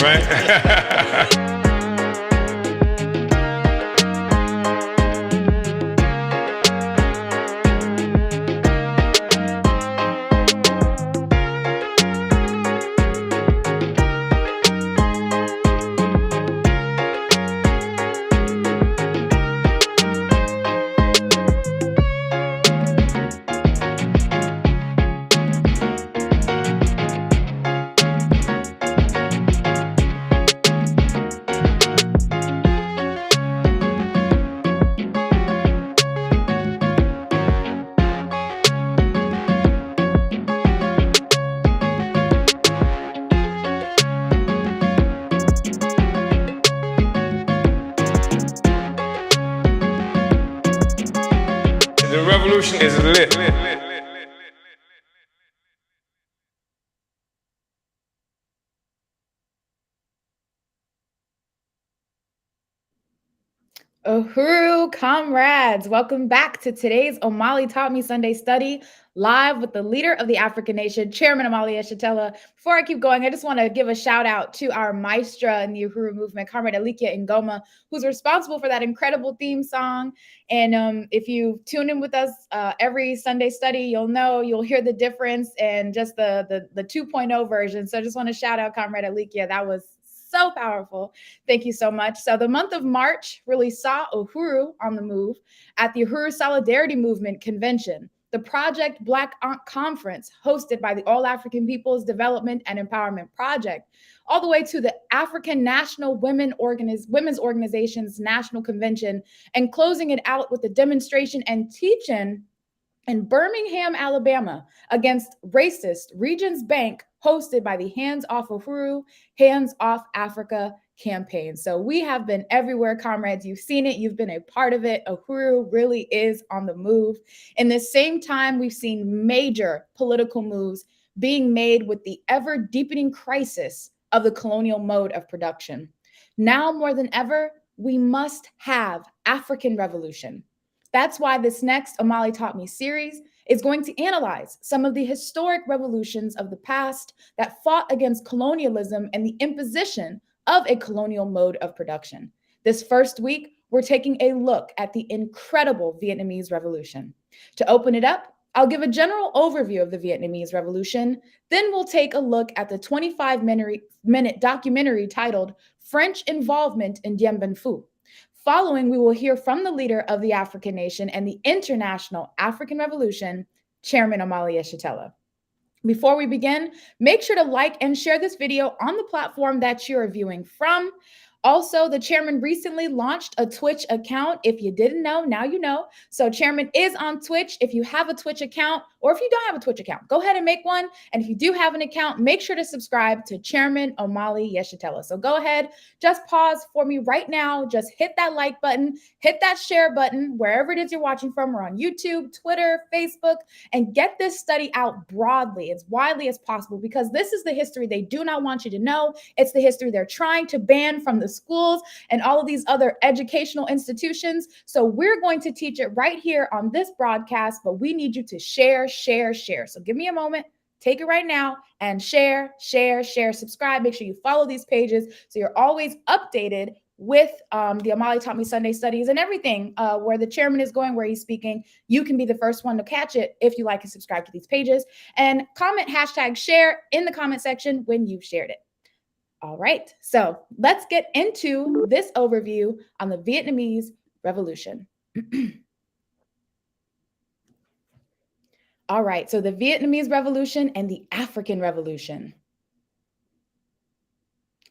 man. The revolution is lit. Uhuru comrades, welcome back to today's Omali Taught Me Sunday Study, live with the leader of the African nation, Chairman Omali Yeshitela. Before I keep going, I just want to give a shout out to our maestra in the Uhuru movement, Comrade Alikia Ngoma, who's responsible for that incredible theme song. And if you tune in with us every Sunday study, you'll hear the difference and just the 2.0 version. So I just want to shout out Comrade Alikia. That was so powerful. Thank you so much. So the month of March really saw Uhuru on the move at the Uhuru Solidarity Movement Convention, the Project Black Conference hosted by the All African Peoples Development and Empowerment Project, all the way to the African National Women's Organization's National Convention, and closing it out with a demonstration and teach-in in Birmingham, Alabama, against racist Regions Bank, hosted by the Hands Off Uhuru, Hands Off Africa campaign. So we have been everywhere, comrades. You've seen it. You've been a part of it. Uhuru really is on the move. In the same time, we've seen major political moves being made with the ever deepening crisis of the colonial mode of production. Now more than ever, we must have African revolution. That's why this next Omali Taught Me series is going to analyze some of the historic revolutions of the past that fought against colonialism and the imposition of a colonial mode of production. This first week, we're taking a look at the incredible Vietnamese Revolution. To open it up, I'll give a general overview of the Vietnamese Revolution. Then we'll take a look at the 25-minute documentary titled French Involvement in Dien Ben Phu. Following, we will hear from the leader of the African nation and the International African Revolution, Chairman Omali Yeshitela. Before we begin, make sure to like and share this video on the platform that you're viewing from. Also, the chairman recently launched a Twitch account. If you didn't know, now you know. So chairman is on Twitch. If you have a Twitch account, or if you don't have a Twitch account, go ahead and make one. And if you do have an account, make sure to subscribe to Chairman Omali Yeshitela. So go ahead, just pause for me right now. Just hit that like button, hit that share button, wherever it is you're watching from. We're on YouTube, Twitter, Facebook, and get this study out broadly, as widely as possible, because this is the history they do not want you to know. It's the history they're trying to ban from the schools and all of these other educational institutions. So we're going to teach it right here on this broadcast, but we need you to share. So give me a moment, take it right now and share, subscribe. Make sure you follow these pages so you're always updated with the Omali Taught Me Sunday studies and everything where the chairman is going, where he's speaking. You can be the first one to catch it if you like and subscribe to these pages. And comment #share in the comment section when you've shared it. All right, so let's get into this overview on the Vietnamese Revolution. All right, so the Vietnamese Revolution and the African Revolution.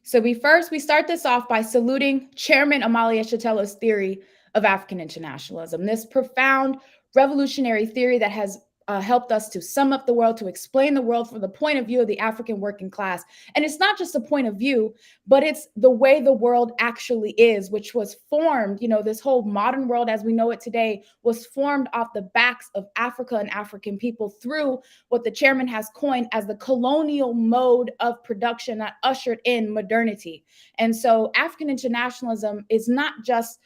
So we start this off by saluting Chairman Omali Yeshitela's theory of African internationalism, this profound revolutionary theory that has helped us to sum up the world, to explain the world from the point of view of the African working class. And it's not just a point of view, but it's the way the world actually is, which was formed, this whole modern world as we know it today was formed off the backs of Africa and African people through what the chairman has coined as the colonial mode of production that ushered in modernity. And so African internationalism is not just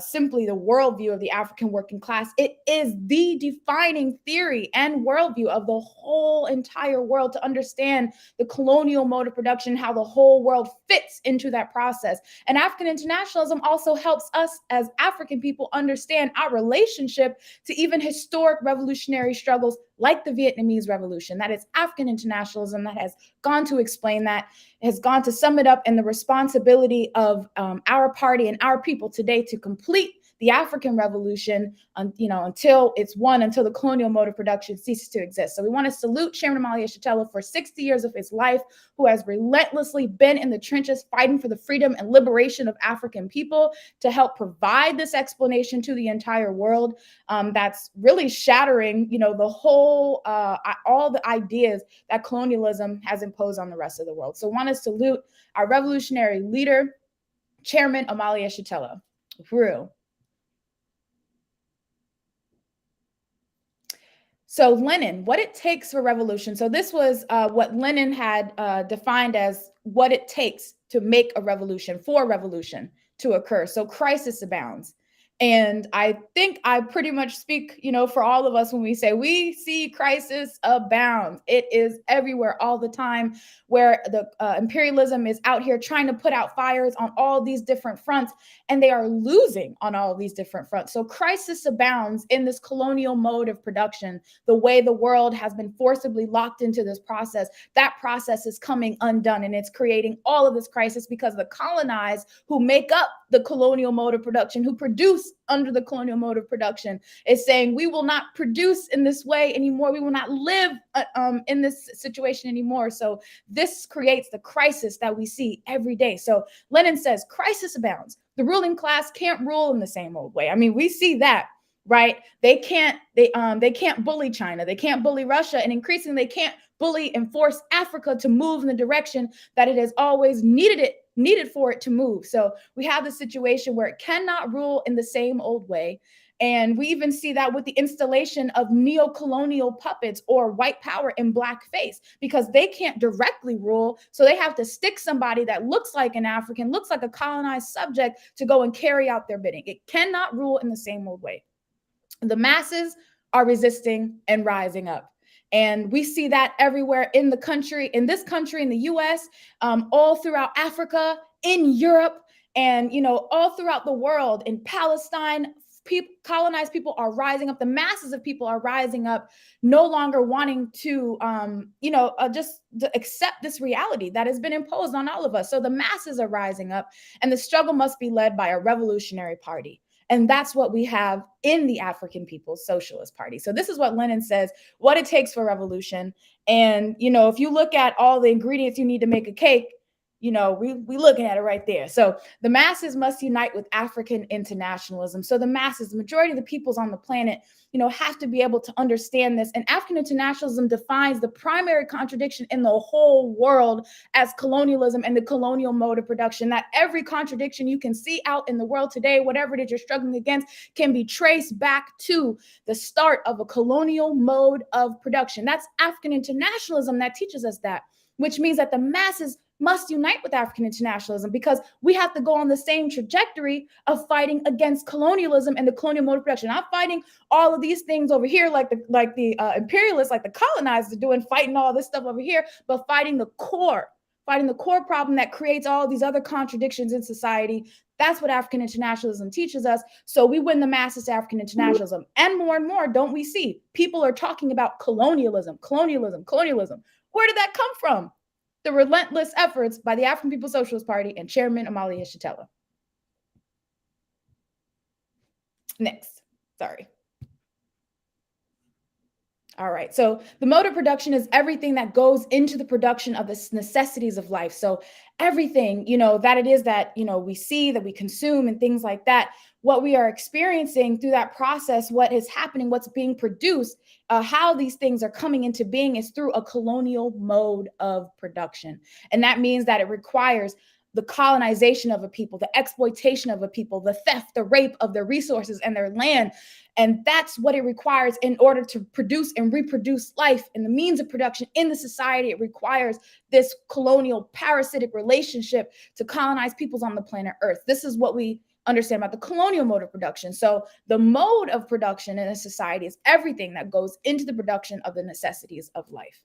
simply the worldview of the African working class. It is the defining theory and worldview of the whole entire world, to understand the colonial mode of production, how the whole world fits into that process. And African internationalism also helps us as African people understand our relationship to even historic revolutionary struggles like the Vietnamese Revolution. That is African internationalism that has gone to explain that, has gone to sum it up in the responsibility of our party and our people today to complete the African Revolution, until it's won, until the colonial mode of production ceases to exist. So we want to salute Chairman Omali Yeshitela for 60 years of his life, who has relentlessly been in the trenches fighting for the freedom and liberation of African people, to help provide this explanation to the entire world. That's really shattering, the whole, all the ideas that colonialism has imposed on the rest of the world. So I want to salute our revolutionary leader, Chairman Omali Yeshitela. Through. So Lenin, what it takes for revolution. So this was what Lenin had defined as what it takes to make a revolution, for revolution to occur. So crisis abounds. And I think I pretty much speak, for all of us when we say we see crisis abound. It is everywhere all the time, where the imperialism is out here trying to put out fires on all these different fronts, and they are losing on all these different fronts. So crisis abounds in this colonial mode of production, the way the world has been forcibly locked into this process. That process is coming undone, and it's creating all of this crisis because the colonized, who make up the colonial mode of production, who produce under the colonial mode of production, is saying we will not produce in this way anymore. We will not live in this situation anymore. So this creates the crisis that we see every day. So Lenin says crisis abounds. The ruling class can't rule in the same old way. I mean, we see that, right? They can't bully China. They can't bully Russia, and increasingly they can't bully and force Africa to move in the direction that it has always needed for it to move. So we have the situation where it cannot rule in the same old way. And we even see that with the installation of neo-colonial puppets or white power in blackface, because they can't directly rule. So they have to stick somebody that looks like an African, looks like a colonized subject, to go and carry out their bidding. It cannot rule in the same old way. The masses are resisting and rising up. And we see that everywhere in the country, in the US, all throughout Africa, in Europe, and, all throughout the world. In Palestine, colonized people are rising up. The masses of people are rising up, no longer wanting to, just to accept this reality that has been imposed on all of us. So the masses are rising up, and the struggle must be led by a revolutionary party. And that's what we have in the African People's Socialist Party. So this is what Lenin says, what it takes for revolution. And, if you look at all the ingredients you need to make a cake, we looking at it right there. So the masses must unite with African internationalism. So the masses, the majority of the peoples on the planet, have to be able to understand this. And African internationalism defines the primary contradiction in the whole world as colonialism and the colonial mode of production. That every contradiction you can see out in the world today, whatever it is you're struggling against, can be traced back to the start of a colonial mode of production. That's African internationalism that teaches us that, which means that the masses must unite with African internationalism, because we have to go on the same trajectory of fighting against colonialism and the colonial mode of production. Not fighting all of these things over here like the imperialists, like the colonizers are doing, fighting all this stuff over here, but fighting the core problem that creates all these other contradictions in society. That's what African internationalism teaches us. So we win the masses to African internationalism. And more, don't we see? People are talking about colonialism. Where did that come from? The relentless efforts by the African People's Socialist Party and Chairman Omali Yeshitela. Next, sorry. All right, so the mode of production is everything that goes into the production of the necessities of life. So everything, that it is that, we see, that we consume and things like that, what we are experiencing through that process, what is happening, what's being produced, how these things are coming into being is through a colonial mode of production. And that means that it requires the colonization of a people, the exploitation of a people, the theft, the rape of their resources and their land. And that's what it requires in order to produce and reproduce life and the means of production in the society. It requires this colonial parasitic relationship to colonize peoples on the planet Earth. This is what we understand about the colonial mode of production. So the mode of production in a society is everything that goes into the production of the necessities of life.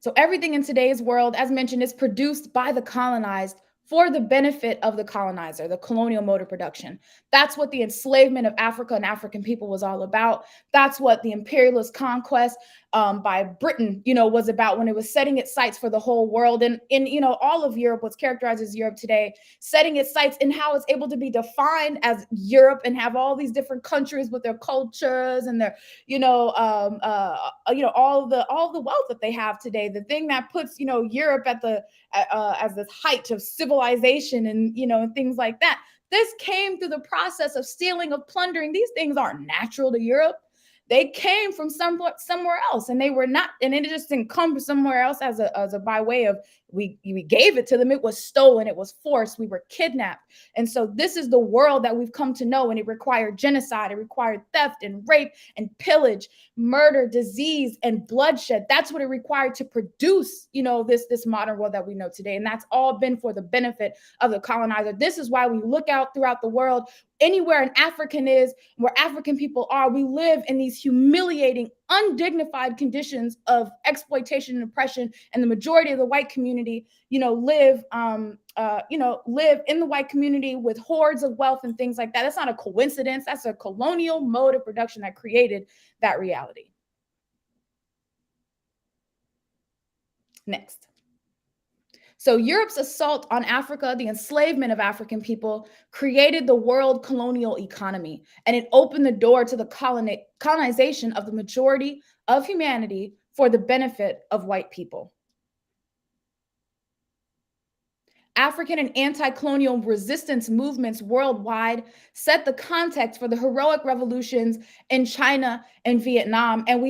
So everything in today's world, as mentioned, is produced by the colonized for the benefit of the colonizer, the colonial mode of production. That's what the enslavement of Africa and African people was all about. That's what the imperialist conquest by Britain, was about when it was setting its sights for the whole world. And in, all of Europe, what's characterized as Europe today, setting its sights in how it's able to be defined as Europe and have all these different countries with their cultures and their, all the wealth that they have today. The thing that puts, Europe at the as this height of civilization and and things like that. This came through the process of stealing, of plundering. These things aren't natural to Europe. They came from somewhere else, and they were not, and it just didn't come from somewhere else as a by way of we gave it to them. It was stolen, it was forced, we were kidnapped. And so this is the world that we've come to know, and it required genocide, it required theft and rape and pillage, murder, disease, and bloodshed. That's what it required to produce, this modern world that we know today. And that's all been for the benefit of the colonizer. This is why we look out throughout the world. Anywhere an African is, where African people are, we live in these humiliating, undignified conditions of exploitation and oppression. And the majority of the white community, live in the white community with hordes of wealth and things like that. That's not a coincidence. That's a colonial mode of production that created that reality. Next. So Europe's assault on Africa, the enslavement of African people, created the world colonial economy, and it opened the door to the colonization of the majority of humanity for the benefit of white people. African and anti-colonial resistance movements worldwide set the context for the heroic revolutions in China and Vietnam, and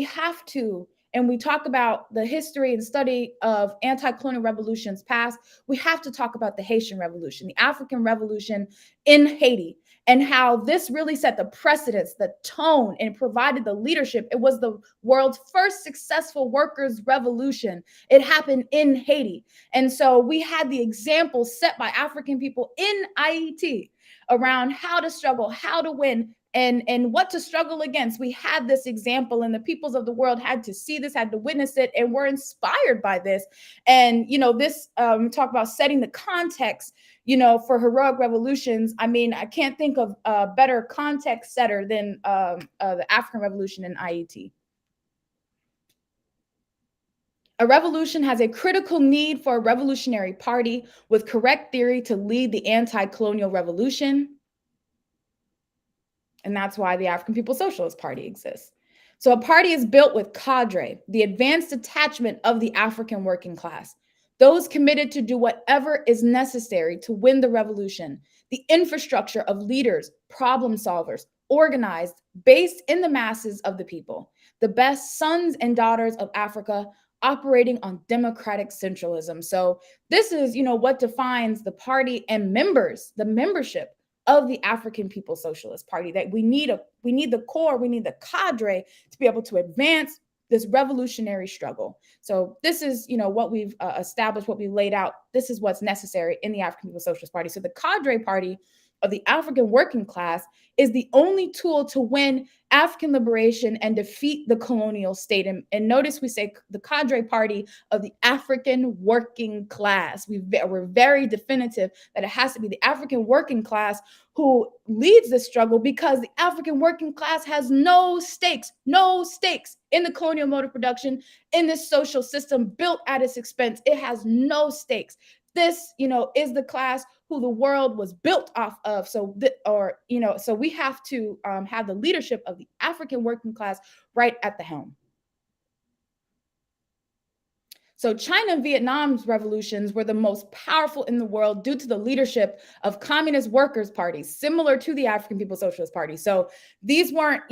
and we talk about the history and study of anti-colonial revolutions past, we have to talk about the Haitian Revolution, the African Revolution in Haiti, and how this really set the precedence, the tone, and provided the leadership. It was the world's first successful workers' revolution. It happened in Haiti. And so we had the example set by African people in IET around how to struggle, how to win, and what to struggle against. We had this example, and the peoples of the world had to see this, had to witness it, and were inspired by this. And this talk about setting the context, for heroic revolutions. I mean, I can't think of a better context setter than the African Revolution in IET. A revolution has a critical need for a revolutionary party with correct theory to lead the anti-colonial revolution. And that's why the African People's Socialist Party exists. So a party is built with cadre, the advanced attachment of the African working class, those committed to do whatever is necessary to win the revolution, the infrastructure of leaders, problem solvers, organized, based in the masses of the people, the best sons and daughters of Africa, operating on democratic centralism. So this is, what defines the party and members, the membership of the African People's Socialist Party. That we need the core, we need the cadre to be able to advance this revolutionary struggle. So this is, what we've established, what we've laid out. This is what's necessary in the African People's Socialist Party. So the cadre party of the African working class is the only tool to win African liberation and defeat the colonial state. And notice we say the cadre party of the African working class. We're very definitive that it has to be the African working class who leads the struggle, because the African working class has no stakes in the colonial mode of production, in this social system built at its expense. It has no stakes. This, is the class who the world was built off of. So we have to have the leadership of the African working class right at the helm. So China and Vietnam's revolutions were the most powerful in the world due to the leadership of communist workers' parties, similar to the African People's Socialist Party. So these weren't,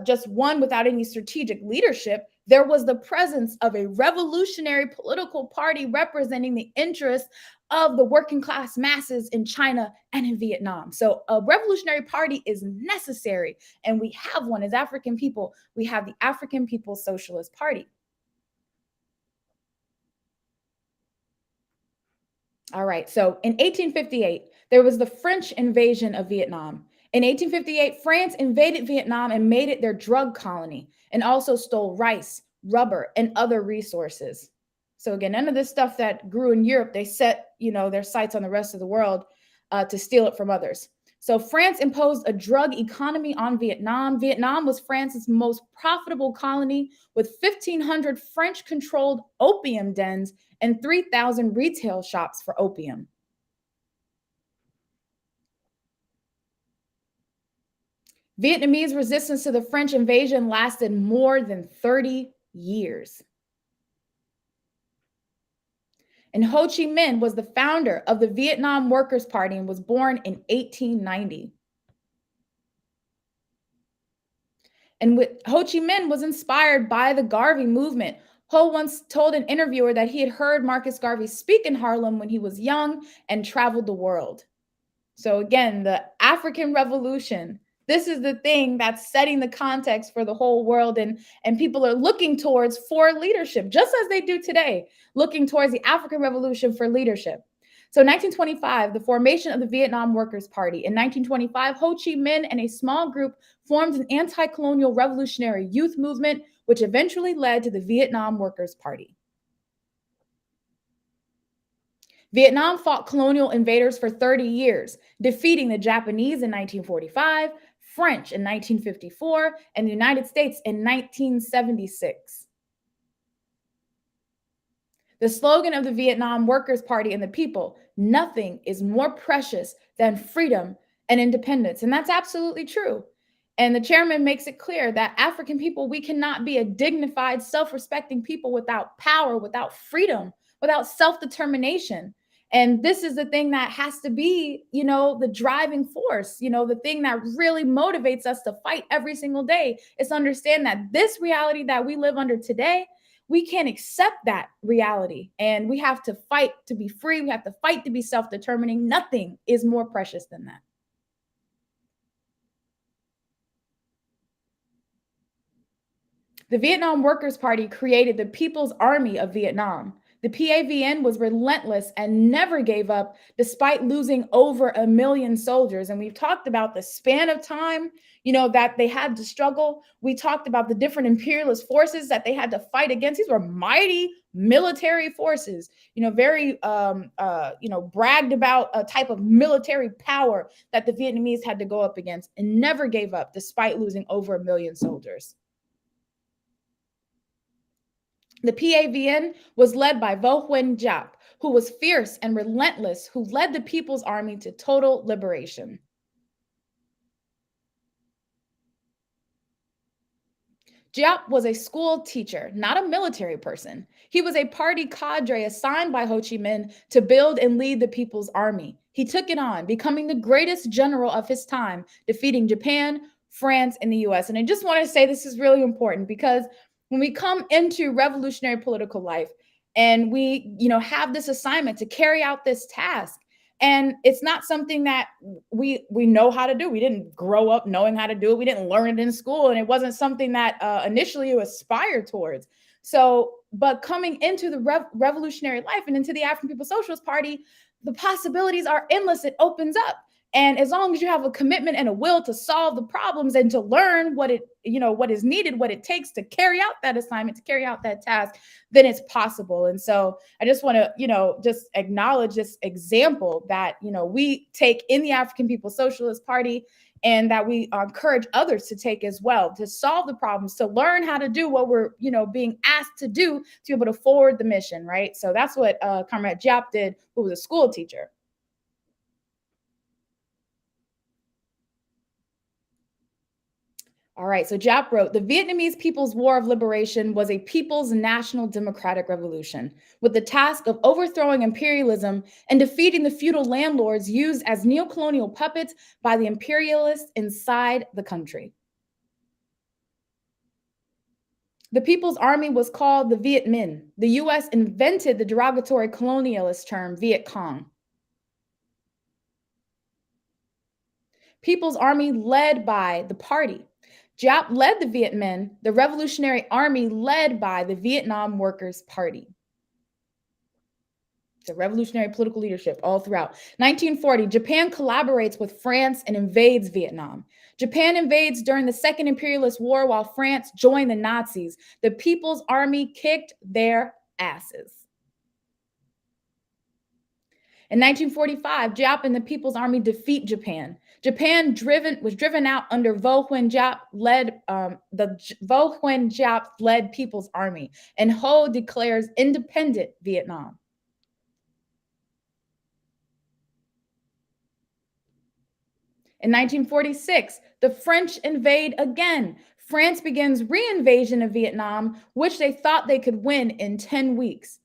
just one without any strategic leadership. There was the presence of a revolutionary political party representing the interests of the working class masses in China and in Vietnam. So a revolutionary party is necessary, and we have one as African people. We have the African People's Socialist Party. All right. So in 1858, there was the French invasion of Vietnam. In 1858, France invaded Vietnam and made it their drug colony and also stole rice, rubber, and other resources. So again, none of this stuff that grew in Europe, they set, their sights on the rest of the world to steal it from others. So France imposed a drug economy on Vietnam. Vietnam was France's most profitable colony with 1,500 French-controlled opium dens and 3,000 retail shops for opium. Vietnamese resistance to the French invasion lasted more than 30 years. And Ho Chi Minh was the founder of the Vietnam Workers' Party and was born in 1890. And Ho Chi Minh was inspired by the Garvey movement. Ho once told an interviewer that he had heard Marcus Garvey speak in Harlem when he was young and traveled the world. So again, the African Revolution, this is the thing that's setting the context for the whole world, and people are looking towards for leadership, just as they do today, looking towards the African Revolution for leadership. So 1925, the formation of the Vietnam Workers' Party. In 1925, Ho Chi Minh and a small group formed an anti-colonial revolutionary youth movement, which eventually led to the Vietnam Workers' Party. Vietnam fought colonial invaders for 30 years, defeating the Japanese in 1945, French in 1954, and the United States in 1976. The slogan of the Vietnam Workers' Party and the people, nothing is more precious than freedom and independence. And that's absolutely true. And the chairman makes it clear that African people, we cannot be a dignified, self-respecting people without power, without freedom, without self-determination. And this is the thing that has to be, the driving force, the thing that really motivates us to fight every single day is to understand that this reality that we live under today, we can't accept that reality. And we have to fight to be free. We have to fight to be self-determining. Nothing is more precious than that. The Vietnam Workers' Party created the People's Army of Vietnam. The PAVN was relentless and never gave up despite losing over 1 million soldiers. And we've talked about the span of time, that they had to struggle. We talked about the different imperialist forces that they had to fight against. These were mighty military forces, very, bragged about a type of military power that the Vietnamese had to go up against and never gave up despite losing over 1 million soldiers. The PAVN was led by Vo Nguyen Giap, who was fierce and relentless, who led the People's Army to total liberation. Giap was a school teacher, not a military person. He was a party cadre assigned by Ho Chi Minh to build and lead the People's Army. He took it on, becoming the greatest general of his time, defeating Japan, France, and the US. And I just want to say this is really important because when we come into revolutionary political life and we, have this assignment to carry out this task, and it's not something that we know how to do. We didn't grow up knowing how to do it. We didn't learn it in school, and it wasn't something that initially you aspire towards. So, but coming into the revolutionary life and into the African People's Socialist Party, the possibilities are endless. It opens up. And as long as you have a commitment and a will to solve the problems and to learn what is needed, what it takes to carry out that assignment, to carry out that task, then it's possible. And so I just want to, just acknowledge this example that, we take in the African People's Socialist Party and that we encourage others to take as well, to solve the problems, to learn how to do what we're, being asked to do to be able to forward the mission, right? So that's what Comrade Giap did, who was a school teacher. All right, so Giap wrote, the Vietnamese People's War of Liberation was a people's national democratic revolution with the task of overthrowing imperialism and defeating the feudal landlords used as neocolonial puppets by the imperialists inside the country. The People's Army was called the Viet Minh. The US invented the derogatory colonialist term Viet Cong. People's Army led by the party. Giap led the Viet Minh, the Revolutionary Army led by the Vietnam Workers' Party. So revolutionary political leadership all throughout. 1940, Japan collaborates with France and invades Vietnam. Japan invades during the Second Imperialist War while France joined the Nazis. The People's Army kicked their asses. In 1945, Giap and the People's Army defeat Japan. Japan was driven out under Vo Nguyen Giap led People's Army, and Ho declares independent Vietnam. In 1946, the French invade again. France begins re-invasion of Vietnam, which they thought they could win in 10 weeks.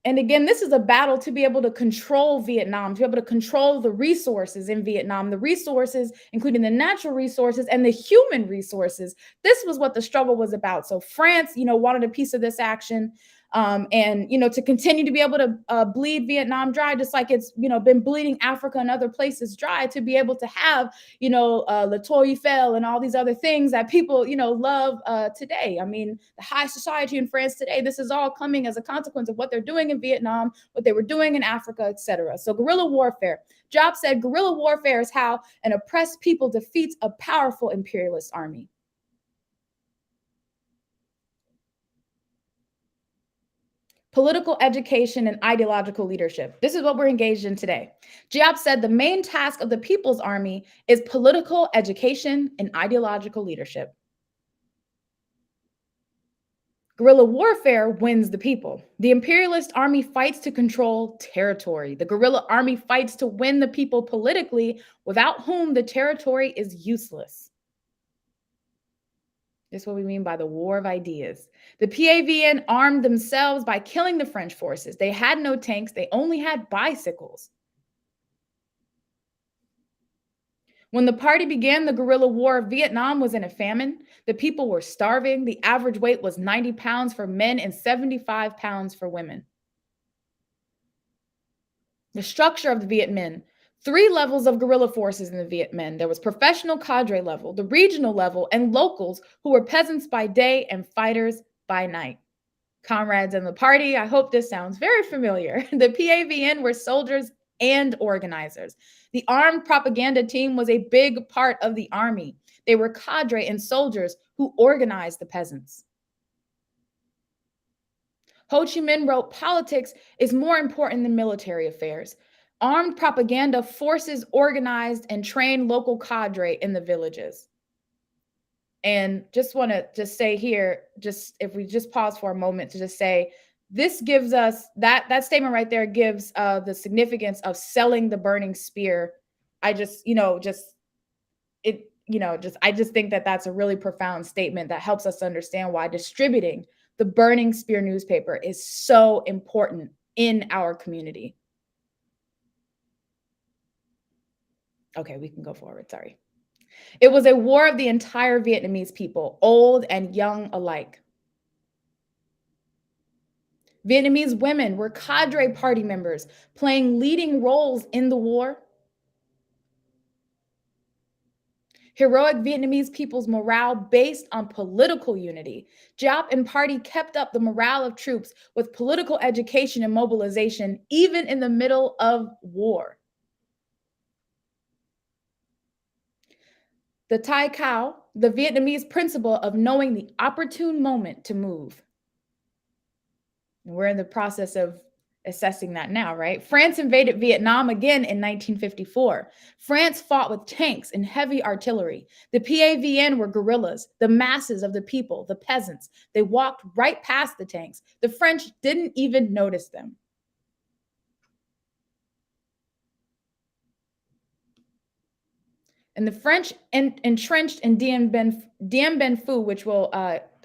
And again, this is a battle to be able to control Vietnam, to be able to control the resources in Vietnam, the resources, including the natural resources and the human resources. This was what the struggle was about. So France, wanted a piece of this action. And to continue to be able to bleed Vietnam dry, just like it's been bleeding Africa and other places dry, to be able to have Le Tour Eiffel and all these other things that people love today. I mean, the high society in France today. This is all coming as a consequence of what they're doing in Vietnam, what they were doing in Africa, etc. So guerrilla warfare. Job said guerrilla warfare is how an oppressed people defeats a powerful imperialist army. Political education and ideological leadership. This is what we're engaged in today. Giap said the main task of the People's Army is political education and ideological leadership. Guerrilla warfare wins the people. The imperialist army fights to control territory. The guerrilla army fights to win the people politically, without whom the territory is useless. This is what we mean by the war of ideas. The PAVN armed themselves by killing the French forces. They had no tanks. They only had bicycles. When the party began the guerrilla war, Vietnam was in a famine. The people were starving. The average weight was 90 pounds for men and 75 pounds for women. The structure of the Viet Minh. 3 levels of guerrilla forces in the Viet Minh. There was professional cadre level, the regional level, and locals who were peasants by day and fighters by night. Comrades in the party, I hope this sounds very familiar. The PAVN were soldiers and organizers. The armed propaganda team was a big part of the army. They were cadre and soldiers who organized the peasants. Ho Chi Minh wrote, politics is more important than military affairs. Armed propaganda forces organized and trained local cadre in the villages. And just want to say here, if we just pause for a moment to just say, this gives us, that statement right there gives the significance of selling the burning spear. I just think that that's a really profound statement that helps us understand why distributing the burning spear newspaper is so important in our community. Okay, we can go forward, sorry. It was a war of the entire Vietnamese people, old and young alike. Vietnamese women were cadre party members, playing leading roles in the war. Heroic Vietnamese people's morale based on political unity. Giap and party kept up the morale of troops with political education and mobilization, even in the middle of war. The Tai Cao, the Vietnamese principle of knowing the opportune moment to move. And we're in the process of assessing that now, right? France invaded Vietnam again in 1954. France fought with tanks and heavy artillery. The PAVN were guerrillas, the masses of the people, the peasants. They walked right past the tanks. The French didn't even notice them. And the French entrenched in Dien Ben Phu, which we'll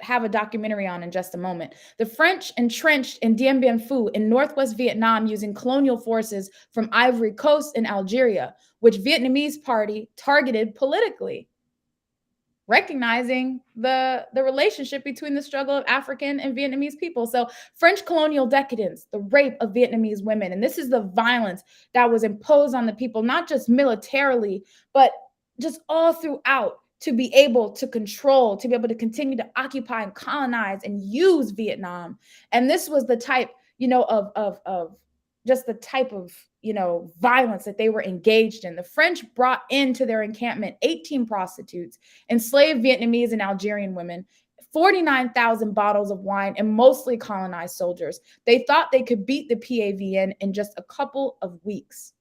have a documentary on in just a moment. The French entrenched in Dien Ben Phu in northwest Vietnam using colonial forces from Ivory Coast and Algeria, which Vietnamese party targeted politically, recognizing the relationship between the struggle of African and Vietnamese people. So French colonial decadence, the rape of Vietnamese women, and this is the violence that was imposed on the people, not just militarily, but just all throughout, to be able to control, to be able to continue to occupy and colonize and use Vietnam. And this was the type, of just the type of, violence that they were engaged in. The French brought into their encampment 18 prostitutes, enslaved Vietnamese and Algerian women, 49,000 bottles of wine, and mostly colonized soldiers. They thought they could beat the PAVN in just a couple of weeks.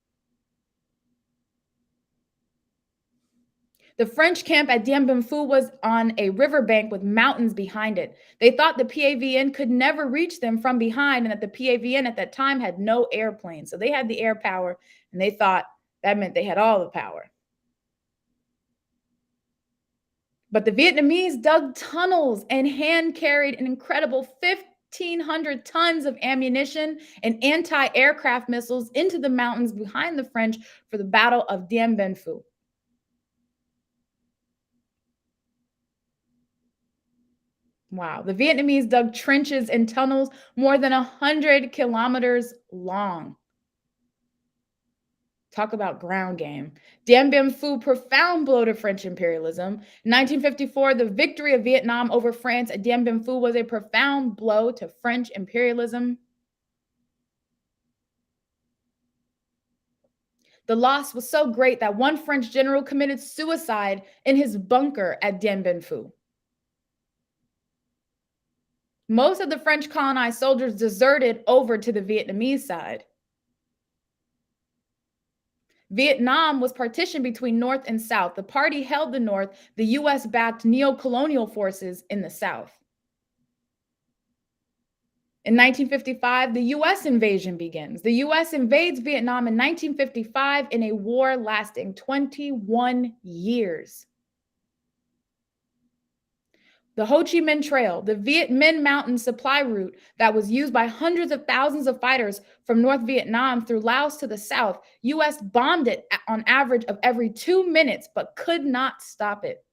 The French camp at Dien Ben Phu was on a riverbank with mountains behind it. They thought the PAVN could never reach them from behind, and that the PAVN at that time had no airplanes. So they had the air power, and they thought that meant they had all the power. But the Vietnamese dug tunnels and hand-carried an incredible 1,500 tons of ammunition and anti-aircraft missiles into the mountains behind the French for the Battle of Dien Ben Phu. Wow. The Vietnamese dug trenches and tunnels more than 100 kilometers long. Talk about ground game. Dien Bien Phu, profound blow to French imperialism. In 1954, the victory of Vietnam over France at Dien Bien Phu was a profound blow to French imperialism. The loss was so great that one French general committed suicide in his bunker at Dien Bien Phu. Most of the French colonized soldiers deserted over to the Vietnamese side. Vietnam was partitioned between North and South. The party held the North. The US backed neo-colonial forces in the South. In 1955, the US invasion begins. The US invades Vietnam in 1955 in a war lasting 21 years. The Ho Chi Minh Trail, the Viet Minh Mountain supply route that was used by hundreds of thousands of fighters from North Vietnam through Laos to the south, US bombed it on average of every 2 minutes, but could not stop it.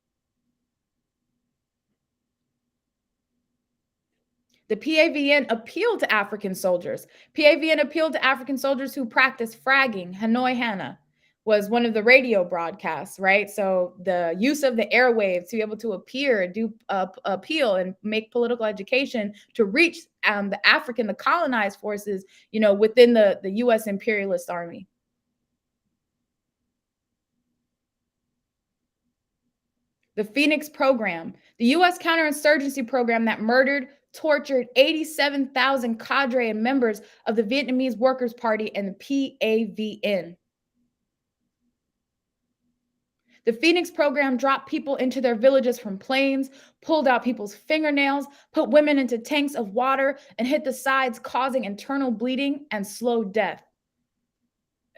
The PAVN appealed to African soldiers. PAVN appealed to African soldiers who practiced fragging. Hanoi Hannah was one of the radio broadcasts, right? So the use of the airwaves to be able to appear, do appeal, and make political education to reach the colonized forces, within the U.S. imperialist army. The Phoenix Program, the U.S. counterinsurgency program that murdered, tortured 87,000 cadre and members of the Vietnamese Workers' Party and the PAVN. The Phoenix Program dropped people into their villages from planes, pulled out people's fingernails, put women into tanks of water, and hit the sides, causing internal bleeding and slow death.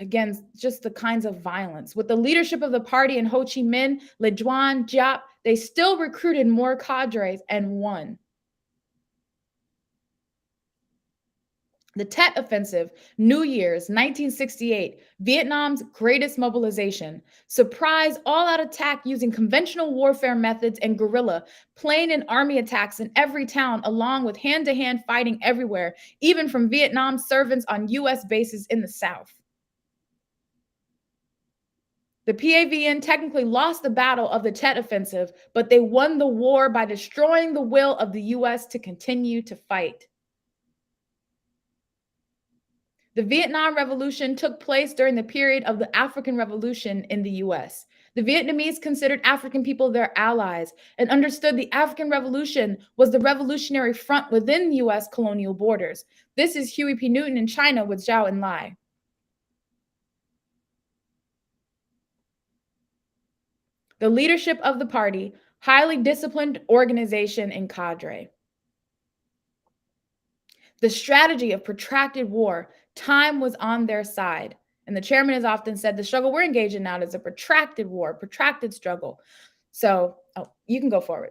Again, just the kinds of violence. With the leadership of the party in Ho Chi Minh, Le Duan, Giap, they still recruited more cadres and won. The Tet Offensive, New Year's, 1968, Vietnam's greatest mobilization. Surprise, all-out attack using conventional warfare methods and guerrilla, plane and army attacks in every town, along with hand-to-hand fighting everywhere, even from Vietnam servants on U.S. bases in the South. The PAVN technically lost the battle of the Tet Offensive, but they won the war by destroying the will of the U.S. to continue to fight. The Vietnam Revolution took place during the period of the African Revolution in the US. The Vietnamese considered African people their allies and understood the African Revolution was the revolutionary front within US colonial borders. This is Huey P. Newton in China with Zhou Enlai. The leadership of the party, highly disciplined organization and cadre. The strategy of protracted war, time was on their side. And the chairman has often said the struggle we're engaged in now is a protracted war, protracted struggle. So you can go forward.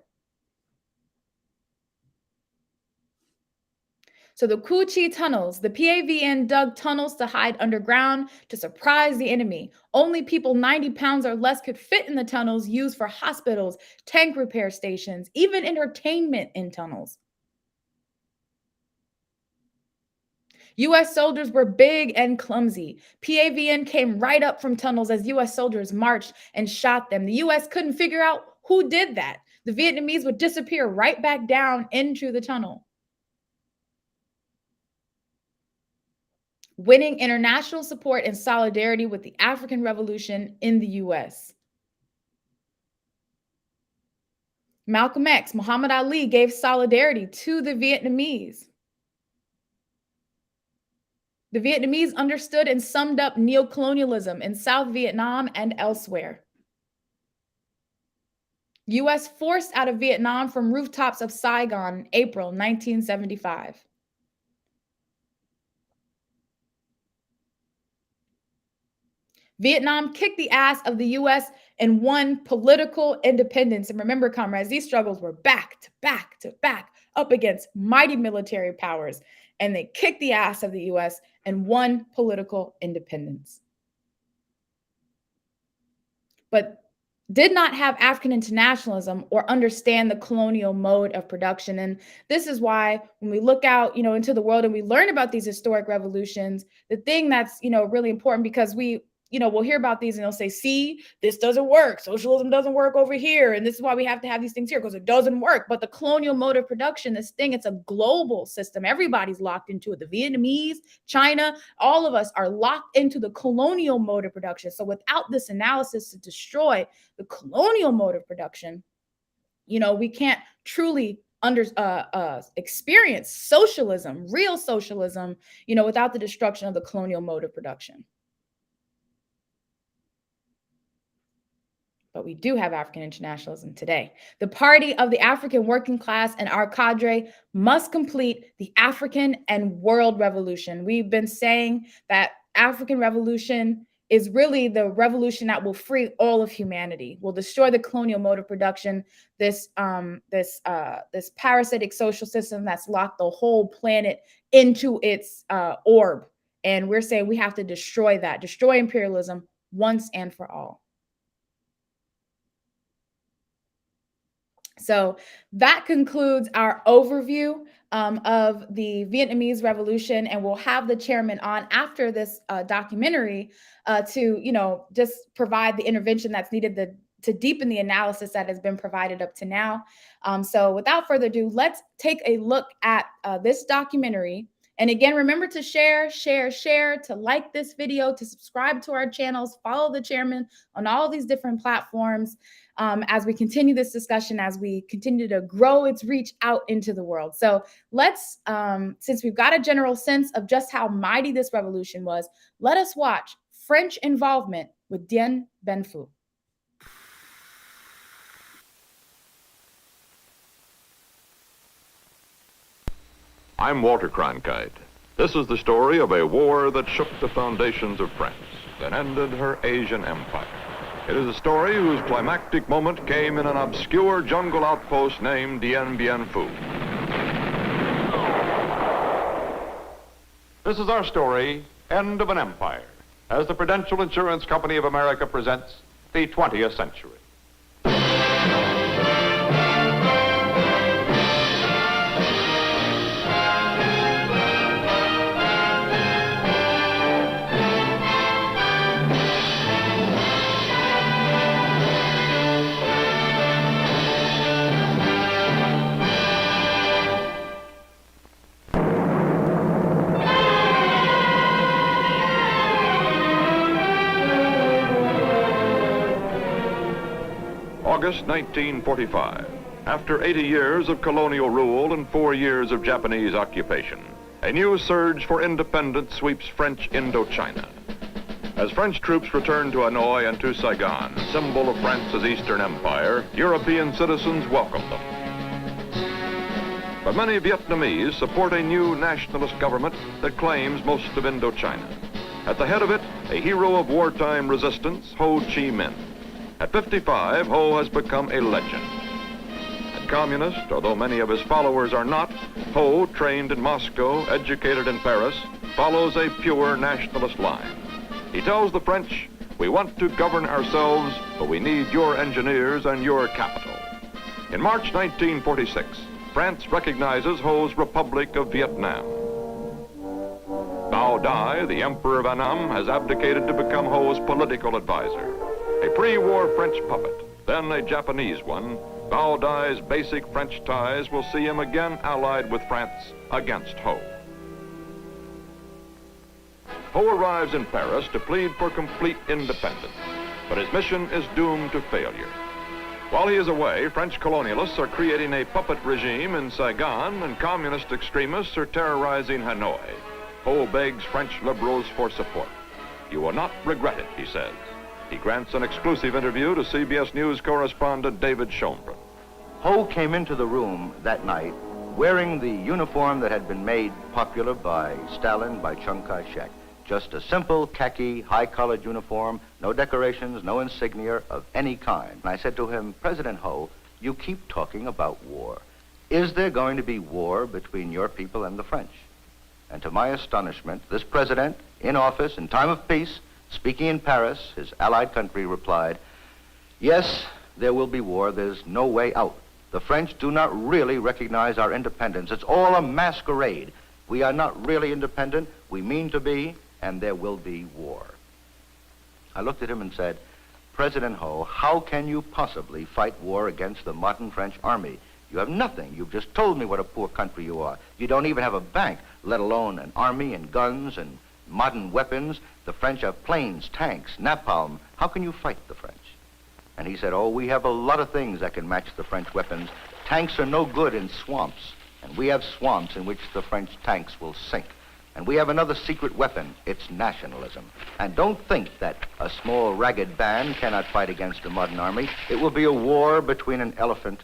So the Cu Chi tunnels, the PAVN dug tunnels to hide underground to surprise the enemy. Only people 90 pounds or less could fit in the tunnels used for hospitals, tank repair stations, even entertainment in tunnels. U.S. soldiers were big and clumsy. PAVN came right up from tunnels as U.S. soldiers marched and shot them. The U.S. couldn't figure out who did that. The Vietnamese would disappear right back down into the tunnel. winning international support and solidarity with the African Revolution in the U.S. Malcolm X, Muhammad Ali gave solidarity to the Vietnamese. The Vietnamese understood and summed up neocolonialism in South Vietnam and elsewhere. U.S. forced out of Vietnam from rooftops of Saigon in April 1975. Vietnam kicked the ass of the U.S. and won political independence. And remember, comrades, these struggles were back to back to back up against mighty military powers. And they kicked the ass of the U.S. and won political independence. But did not have African internationalism or understand the colonial mode of production. And this is why when we look out, into the world and we learn about these historic revolutions, the thing that's, really important, because we'll hear about these and they'll say, see, this doesn't work. Socialism doesn't work over here. And this is why we have to have these things here, because it doesn't work. But the colonial mode of production, this thing, it's a global system. Everybody's locked into it. The Vietnamese, China, all of us are locked into the colonial mode of production. So without this analysis to destroy the colonial mode of production, we can't truly experience socialism, real socialism, without the destruction of the colonial mode of production. But we do have African internationalism today. The party of the African working class and our cadre must complete the African and world revolution. We've been saying that African revolution is really the revolution that will free all of humanity, will destroy the colonial mode of production, this parasitic social system that's locked the whole planet into its orb. And we're saying we have to destroy that, destroy imperialism once and for all. So that concludes our overview of the Vietnamese Revolution, and we'll have the chairman on after this documentary to, just provide the intervention that's needed to deepen the analysis that has been provided up to now. So without further ado, let's take a look at this documentary. And again, remember to share, to like this video, to subscribe to our channels, follow the chairman on all these different platforms as we continue this discussion, as we continue to grow its reach out into the world. So let's, since we've got a general sense of just how mighty this revolution was, let us watch French involvement with Dien Ben Phu. I'm Walter Cronkite. This is the story of a war that shook the foundations of France, that ended her Asian empire. It is a story whose climactic moment came in an obscure jungle outpost named Dien Ben Phu. This is our story, End of an Empire, as the Prudential Insurance Company of America presents the 20th Century. August 1945. After 80 years of colonial rule and 4 years of Japanese occupation, a new surge for independence sweeps French Indochina. As French troops return to Hanoi and to Saigon, symbol of France's Eastern Empire, European citizens welcome them. But many Vietnamese support a new nationalist government that claims most of Indochina. At the head of it, a hero of wartime resistance, Ho Chi Minh. At 55, Ho has become a legend. A communist, although many of his followers are not, Ho, trained in Moscow, educated in Paris, follows a pure nationalist line. He tells the French, we want to govern ourselves, but we need your engineers and your capital. In March 1946, France recognizes Ho's Republic of Vietnam. Bao Dai, the Emperor of Annam, has abdicated to become Ho's political advisor. A pre-war French puppet, then a Japanese one, Bao Dai's basic French ties will see him again allied with France against Ho. Ho arrives in Paris to plead for complete independence, but his mission is doomed to failure. While he is away, French colonialists are creating a puppet regime in Saigon, and communist extremists are terrorizing Hanoi. Ho begs French liberals for support. "You will not regret it," he says. He grants an exclusive interview to CBS News correspondent David Schoenbrun. Ho came into the room that night wearing the uniform that had been made popular by Stalin, by Chiang Kai-shek. Just a simple khaki, high-collared uniform, no decorations, no insignia of any kind. And I said to him, "President Ho, you keep talking about war. Is there going to be war between your people and the French?" And to my astonishment, this president, in office, in time of peace, speaking in Paris, his allied country, replied, "Yes, there will be war. There's no way out. The French do not really recognize our independence. It's all a masquerade. We are not really independent. We mean to be, and there will be war." I looked at him and said, "President Ho, how can you possibly fight war against the modern French army? You have nothing. You've just told me what a poor country you are. You don't even have a bank, let alone an army and guns and modern weapons. The French have planes, tanks, napalm. How can you fight the French?" And he said, "Oh, we have a lot of things that can match the French weapons. Tanks are no good in swamps, and we have swamps in which the French tanks will sink. And we have another secret weapon. It's nationalism. And don't think that a small ragged band cannot fight against a modern army. It will be a war between an elephant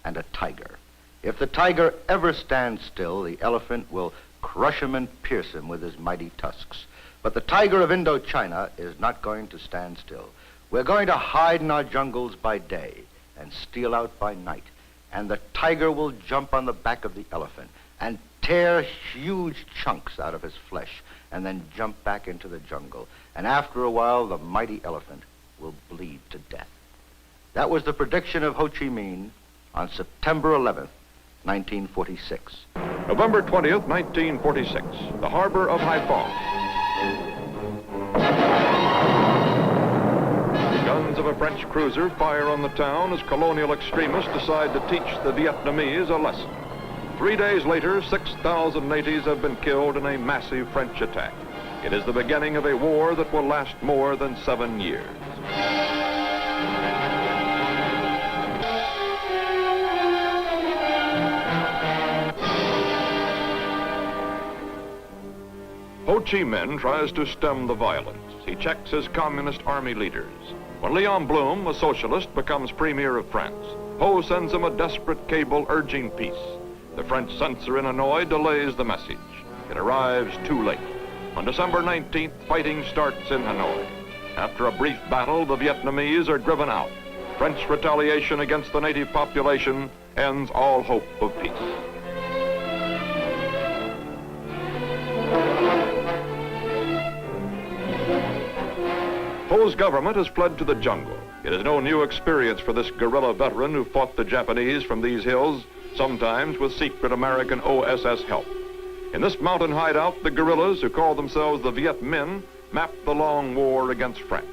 and a tiger. If the tiger ever stands still, the elephant will crush him and pierce him with his mighty tusks. But the tiger of Indochina is not going to stand still. We're going to hide in our jungles by day and steal out by night. And the tiger will jump on the back of the elephant and tear huge chunks out of his flesh and then jump back into the jungle. And after a while, the mighty elephant will bleed to death." That was the prediction of Ho Chi Minh on September 11th, 1946. November 20th, 1946, the harbor of Haiphong. The guns of a French cruiser fire on the town as colonial extremists decide to teach the Vietnamese a lesson. 3 days later, 6,000 natives have been killed in a massive French attack. It is the beginning of a war that will last more than 7 years. Ho Chi Minh tries to stem the violence. He checks his communist army leaders. When Leon Blum, a socialist, becomes premier of France, Ho sends him a desperate cable urging peace. The French censor in Hanoi delays the message. It arrives too late. On December 19th, fighting starts in Hanoi. After a brief battle, the Vietnamese are driven out. French retaliation against the native population ends all hope of peace. Ho's government has fled to the jungle. It is no new experience for this guerrilla veteran who fought the Japanese from these hills, sometimes with secret American OSS help. In this mountain hideout, the guerrillas, who call themselves the Viet Minh, mapped the long war against France.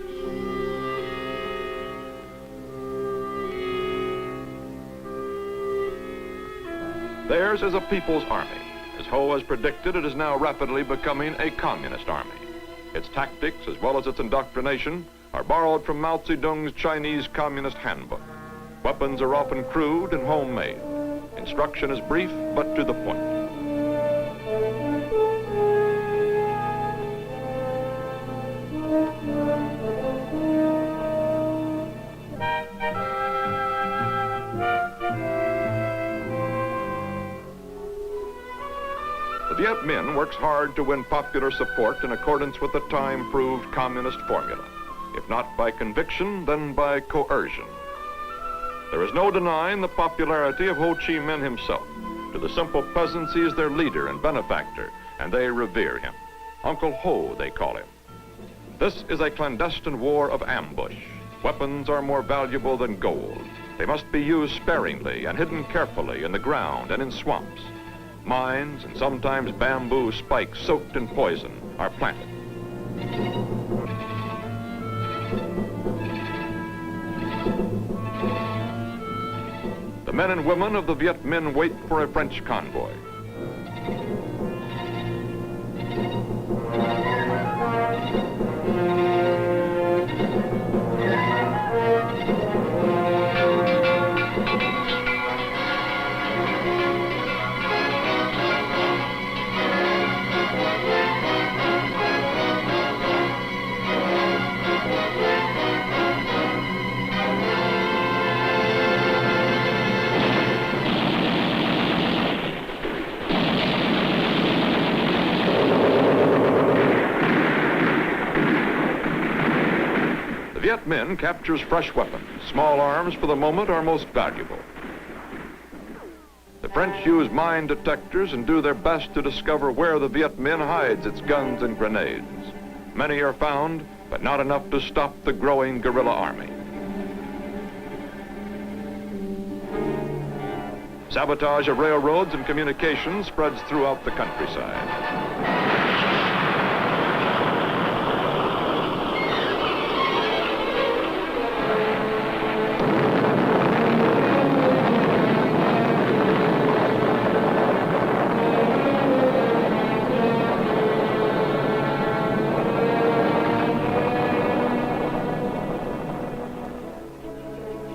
Theirs is a people's army. As Ho has predicted, it is now rapidly becoming a communist army. Its tactics, as well as its indoctrination, are borrowed from Mao Zedong's Chinese Communist Handbook. Weapons are often crude and homemade. Instruction is brief, but to the point. The Viet Minh works hard to win popular support in accordance with the time-proved communist formula. If not by conviction, then by coercion. There is no denying the popularity of Ho Chi Minh himself. To the simple peasants, he is their leader and benefactor, and they revere him. Uncle Ho, they call him. This is a clandestine war of ambush. Weapons are more valuable than gold. They must be used sparingly and hidden carefully in the ground and in swamps. Mines and sometimes bamboo spikes soaked in poison are planted. The men and women of the Viet Minh wait for a French convoy. Viet Minh captures fresh weapons. Small arms, for the moment, are most valuable. The French use mine detectors and do their best to discover where the Viet Minh hides its guns and grenades. Many are found, but not enough to stop the growing guerrilla army. Sabotage of railroads and communications spreads throughout the countryside.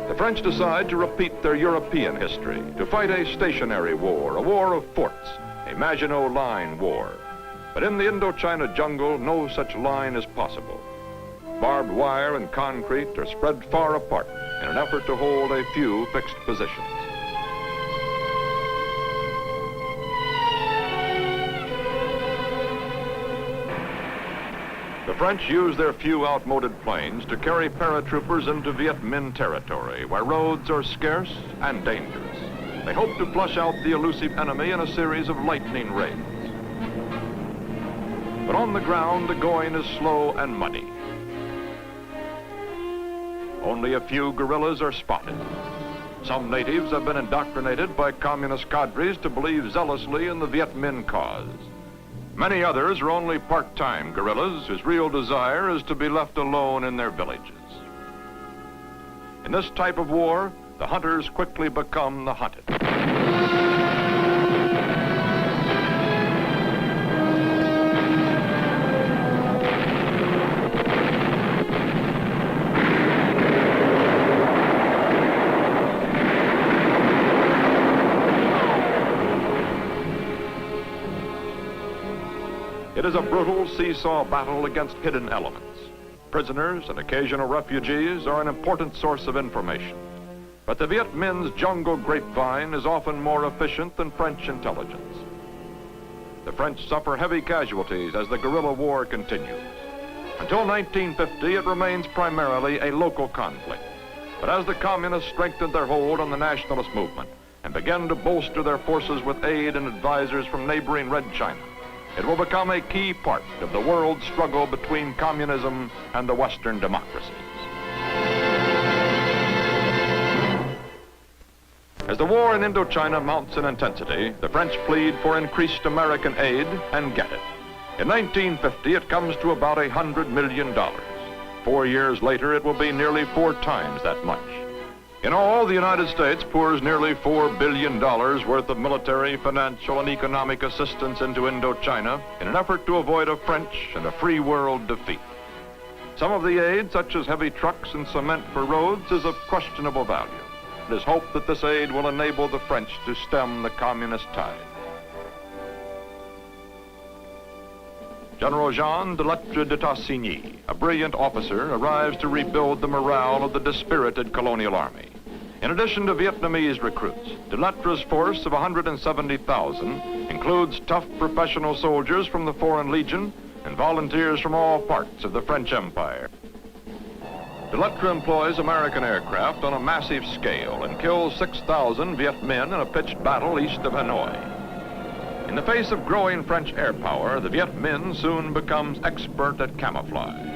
The French decide to repeat their European history, to fight a stationary war, a war of forts, a Maginot Line war. But in the Indochina jungle, no such line is possible. Barbed wire and concrete are spread far apart in an effort to hold a few fixed positions. The French use their few outmoded planes to carry paratroopers into Viet Minh territory, where roads are scarce and dangerous. They hope to flush out the elusive enemy in a series of lightning raids. But on the ground, the going is slow and muddy. Only a few guerrillas are spotted. Some natives have been indoctrinated by communist cadres to believe zealously in the Viet Minh cause. Many others are only part-time guerrillas whose real desire is to be left alone in their villages. In this type of war, the hunters quickly become the hunted. It is a brutal seesaw battle against hidden elements. Prisoners and occasional refugees are an important source of information. But the Viet Minh's jungle grapevine is often more efficient than French intelligence. The French suffer heavy casualties as the guerrilla war continues. Until 1950, it remains primarily a local conflict. But as the communists strengthened their hold on the nationalist movement and began to bolster their forces with aid and advisors from neighboring Red China, it will become a key part of the world struggle between communism and the Western democracies. As the war in Indochina mounts in intensity, the French plead for increased American aid and get it. In 1950, it comes to about $100 million. 4 years later, it will be nearly 4 times that much. In all, the United States pours nearly $4 billion worth of military, financial, and economic assistance into Indochina in an effort to avoid a French and a free world defeat. Some of the aid, such as heavy trucks and cement for roads, is of questionable value. It is hoped that this aid will enable the French to stem the communist tide. General Jean de Lettre de Tassigny, a brilliant officer, arrives to rebuild the morale of the dispirited colonial army. In addition to Vietnamese recruits, de Lettre's force of 170,000 includes tough professional soldiers from the Foreign Legion and volunteers from all parts of the French Empire. De Lettre employs American aircraft on a massive scale and kills 6,000 Viet Minh in a pitched battle east of Hanoi. In the face of growing French air power, the Viet Minh soon becomes expert at camouflage.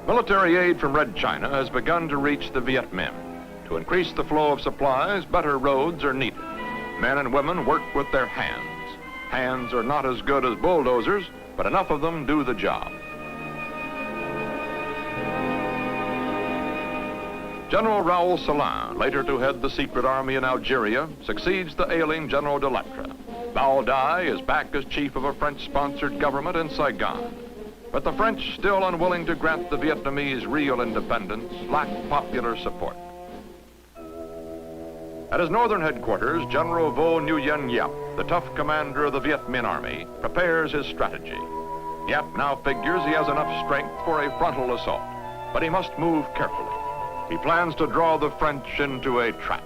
Military aid from Red China has begun to reach the Viet Minh. To increase the flow of supplies, better roads are needed. Men and women work with their hands. Hands are not as good as bulldozers, but enough of them do the job. General Raoul Salan, later to head the secret army in Algeria, succeeds the ailing General de Lettre. Bao Dai is back as chief of a French-sponsored government in Saigon. But the French, still unwilling to grant the Vietnamese real independence, lack popular support. At his northern headquarters, General Vo Nguyen Yap, the tough commander of the Viet Minh Army, prepares his strategy. Yap now figures he has enough strength for a frontal assault, but he must move carefully. He plans to draw the French into a trap.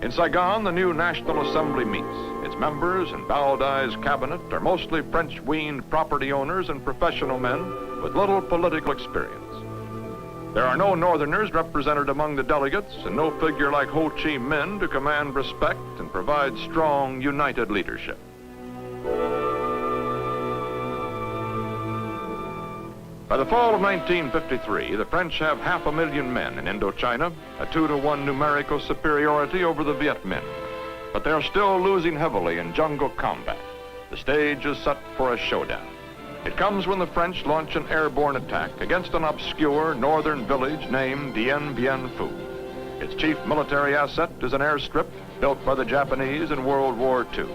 In Saigon, the new National Assembly meets. Its members and Bao Dai's cabinet are mostly French-weaned property owners and professional men with little political experience. There are no Northerners represented among the delegates and no figure like Ho Chi Minh to command respect and provide strong, united leadership. By the fall of 1953, the French have 500,000 men in Indochina, a 2-to-1 numerical superiority over the Viet Minh. But they're still losing heavily in jungle combat. The stage is set for a showdown. It comes when the French launch an airborne attack against an obscure northern village named Dien Ben Phu. Its chief military asset is an airstrip built by the Japanese in World War II.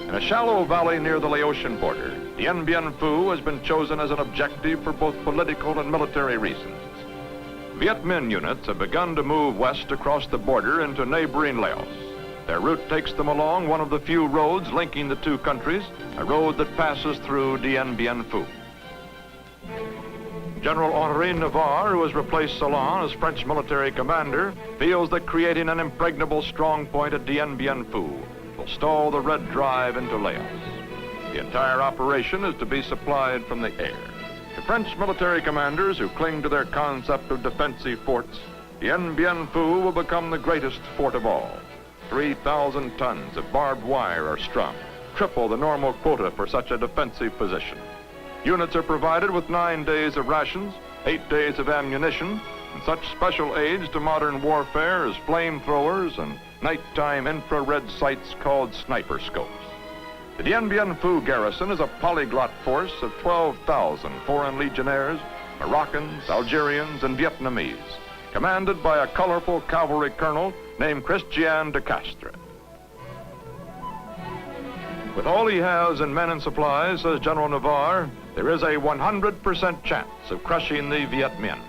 In a shallow valley near the Laotian border, Dien Bien Phu has been chosen as an objective for both political and military reasons. Viet Minh units have begun to move west across the border into neighboring Laos. Their route takes them along one of the few roads linking the two countries, a road that passes through Dien Bien Phu. General Henri Navarre, who has replaced Solon as French military commander, feels that creating an impregnable strong point at Dien Bien Phu will stall the Red Drive into Laos. The entire operation is to be supplied from the air. To French military commanders who cling to their concept of defensive forts, Dien Bien Phu will become the greatest fort of all. 3,000 tons of barbed wire are strung, triple the normal quota for such a defensive position. Units are provided with 9 days of rations, 8 days of ammunition, and such special aids to modern warfare as flamethrowers and nighttime infrared sights called sniper scopes. The Dien Bien Phu garrison is a polyglot force of 12,000 foreign legionnaires, Moroccans, Algerians, and Vietnamese, commanded by a colorful cavalry colonel named Christian de Castres. With all he has in men and supplies, says General Navarre, there is a 100% chance of crushing the Viet Minh.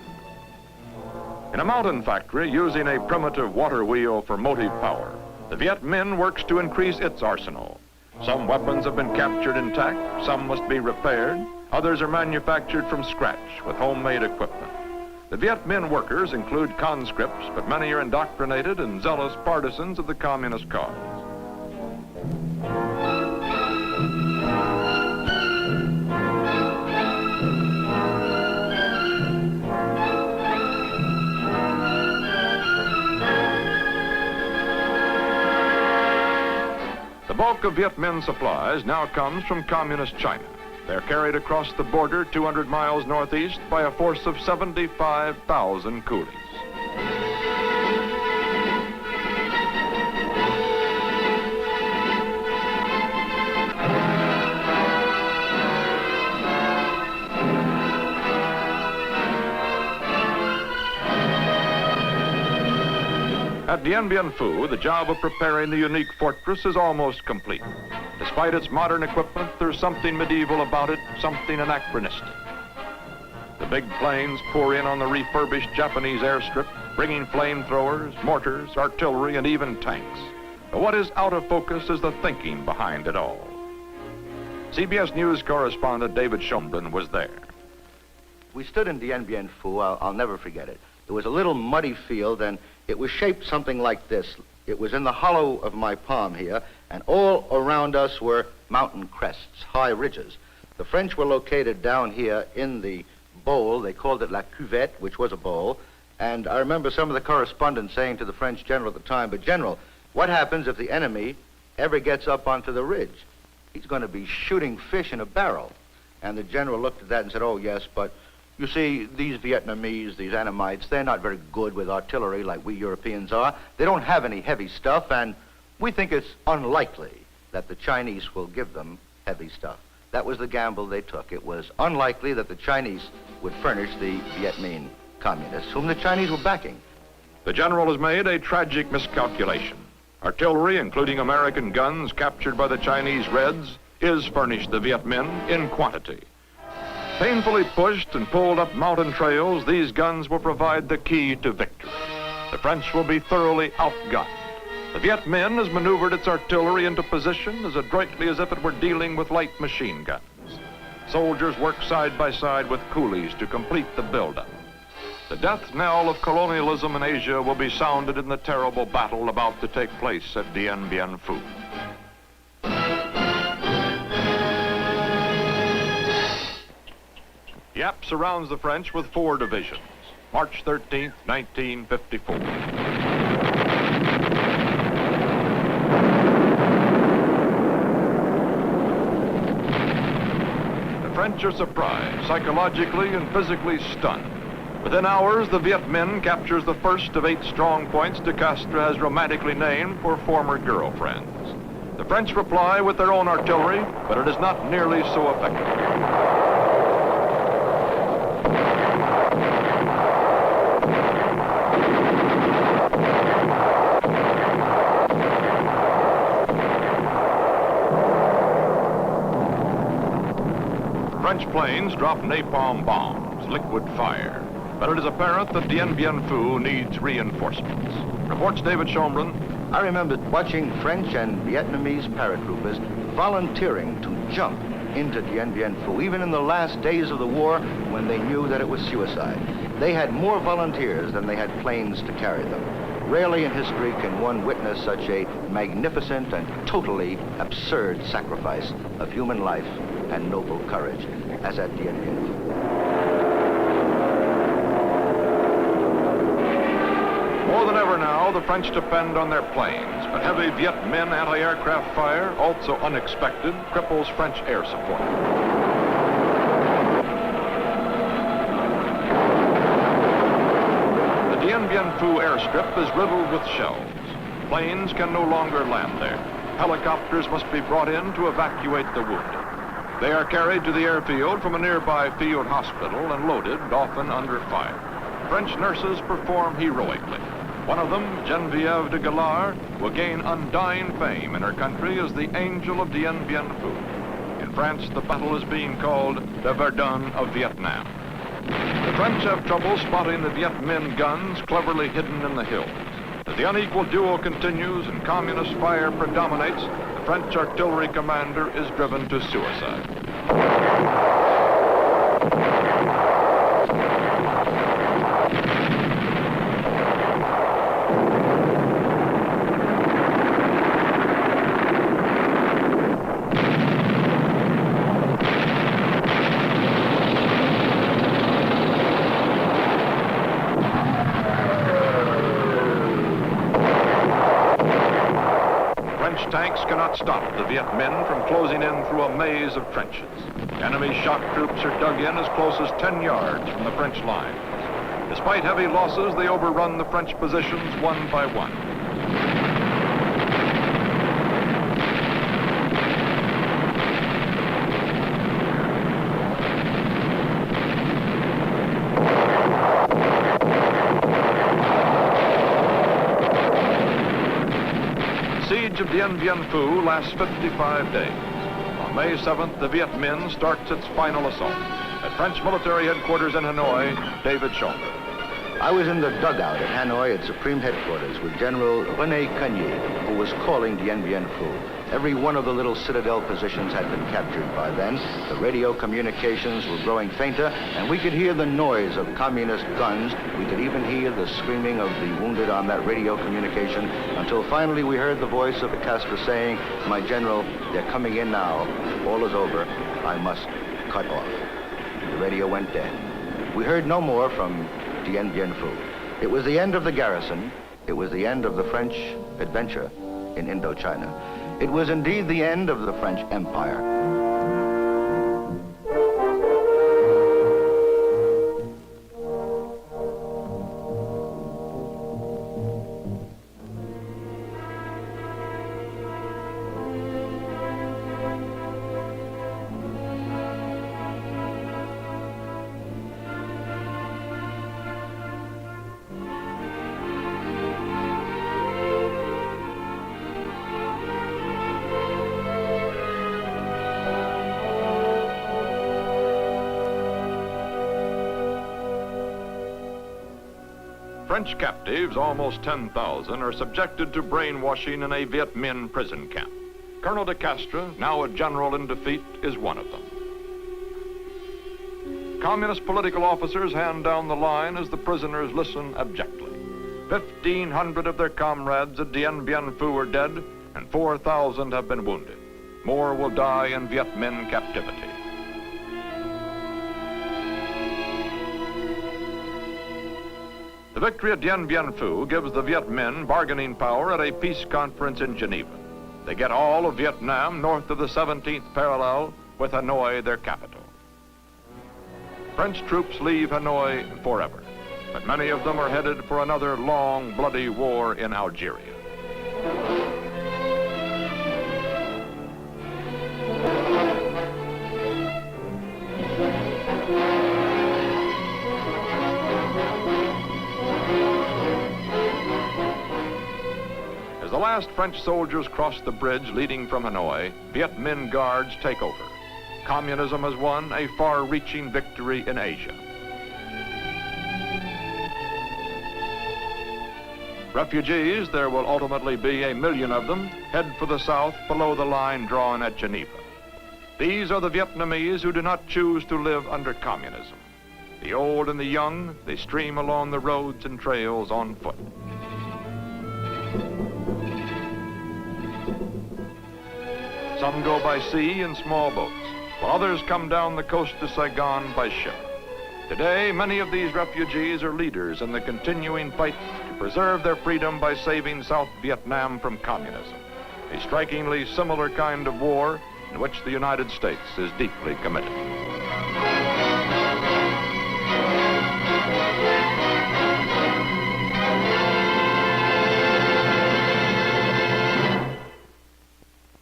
In a mountain factory using a primitive water wheel for motive power, the Viet Minh works to increase its arsenal. Some weapons have been captured intact, some must be repaired, others are manufactured from scratch with homemade equipment. The Viet Minh workers include conscripts, but many are indoctrinated and zealous partisans of the communist cause. The bulk of Viet Minh supplies now comes from communist China. They're carried across the border 200 miles northeast by a force of 75,000 coolies. At Dien Bien Phu, the job of preparing the unique fortress is almost complete. Despite its modern equipment, there's something medieval about it, something anachronistic. The big planes pour in on the refurbished Japanese airstrip, bringing flamethrowers, mortars, artillery, and even tanks. But what is out of focus is the thinking behind it all. CBS News correspondent David Schomburn was there. We stood in Dien Bien Phu. I'll never forget it. There was a little muddy field, and it was shaped something like this. It was in the hollow of my palm here, and all around us were mountain crests, high ridges. The French were located down here in the bowl. They called it La Cuvette, which was a bowl. And I remember some of the correspondents saying to the French general at the time, "But General, what happens if the enemy ever gets up onto the ridge? He's going to be shooting fish in a barrel." And the general looked at that and said, "Oh, yes, but you see, these Vietnamese, these Annamites, they're not very good with artillery like we Europeans are. They don't have any heavy stuff, and we think it's unlikely that the Chinese will give them heavy stuff." That was the gamble they took. It was unlikely that the Chinese would furnish the Viet Minh communists, whom the Chinese were backing. The general has made a tragic miscalculation. Artillery, including American guns captured by the Chinese Reds, is furnished the Viet Minh in quantity. Painfully pushed and pulled up mountain trails, these guns will provide the key to victory. The French will be thoroughly outgunned. The Viet Minh has maneuvered its artillery into position as adroitly as if it were dealing with light machine guns. Soldiers work side by side with coolies to complete the buildup. The death knell of colonialism in Asia will be sounded in the terrible battle about to take place at Dien Ben Phu. Yap surrounds the French with 4 divisions. March 13th, 1954. The French are surprised, psychologically and physically stunned. Within hours, the Viet Minh captures the first of 8 strong points de Castries has romantically named for former girlfriends. The French reply with their own artillery, but it is not nearly so effective. French planes drop napalm bombs, liquid fire, but it is apparent that Dien Bien Phu needs reinforcements. Reports David Shomron. I remember watching French and Vietnamese paratroopers volunteering to jump into Dien Bien Phu, even in the last days of the war when they knew that it was suicide. They had more volunteers than they had planes to carry them. Rarely in history can one witness such a magnificent and totally absurd sacrifice of human life and noble courage as at Dien Bien Phu. More than ever now, the French depend on their planes, but heavy Viet Minh anti-aircraft fire, also unexpected, cripples French air support. The Dien Bien Phu airstrip is riddled with shells. Planes can no longer land there. Helicopters must be brought in to evacuate the wounded. They are carried to the airfield from a nearby field hospital and loaded, often under fire. French nurses perform heroically. One of them, Geneviève de Galard, will gain undying fame in her country as the Angel of Dien Bien Phu. In France, the battle is being called the Verdun of Vietnam. The French have trouble spotting the Viet Minh guns cleverly hidden in the hills. As the unequal duel continues and communist fire predominates, the French artillery commander is driven to suicide. Tanks cannot stop the Viet Minh from closing in through a maze of trenches. Enemy shock troops are dug in as close as 10 yards from the French lines. Despite heavy losses, they overrun the French positions one by one. The siege of Dien Bien Phu lasts 55 days. On May 7th, the Viet Minh starts its final assault. At French military headquarters in Hanoi, David Shomron. I was in the dugout at Hanoi at Supreme Headquarters with General René Cagnier, who was calling Dien Bien Phu. Every one of the little citadel positions had been captured by then. The radio communications were growing fainter, and we could hear the noise of communist guns. We could even hear the screaming of the wounded on that radio communication, until finally we heard the voice of the Castro saying, "My general, they're coming in now. All is over. I must cut off." The radio went dead. We heard no more from Dien Bien Phu. It was the end of the garrison. It was the end of the French adventure in Indochina. It was indeed the end of the French Empire. French captives, almost 10,000, are subjected to brainwashing in a Viet Minh prison camp. Colonel de Castro, now a general in defeat, is one of them. Communist political officers hand down the line as the prisoners listen abjectly. 1,500 of their comrades at Dien Bien Phu are dead, and 4,000 have been wounded. More will die in Viet Minh captivity. The victory at Dien Bien Phu gives the Viet Minh bargaining power at a peace conference in Geneva. They get all of Vietnam north of the 17th parallel, with Hanoi their capital. French troops leave Hanoi forever, but many of them are headed for another long, bloody war in Algeria. As the last French soldiers cross the bridge leading from Hanoi, Viet Minh guards take over. Communism has won a far-reaching victory in Asia. Refugees, there will ultimately be 1 million of them, head for the south below the line drawn at Geneva. These are the Vietnamese who do not choose to live under communism. The old and the young, they stream along the roads and trails on foot. Some go by sea in small boats, while others come down the coast to Saigon by ship. Today, many of these refugees are leaders in the continuing fight to preserve their freedom by saving South Vietnam from communism, a strikingly similar kind of war in which the United States is deeply committed.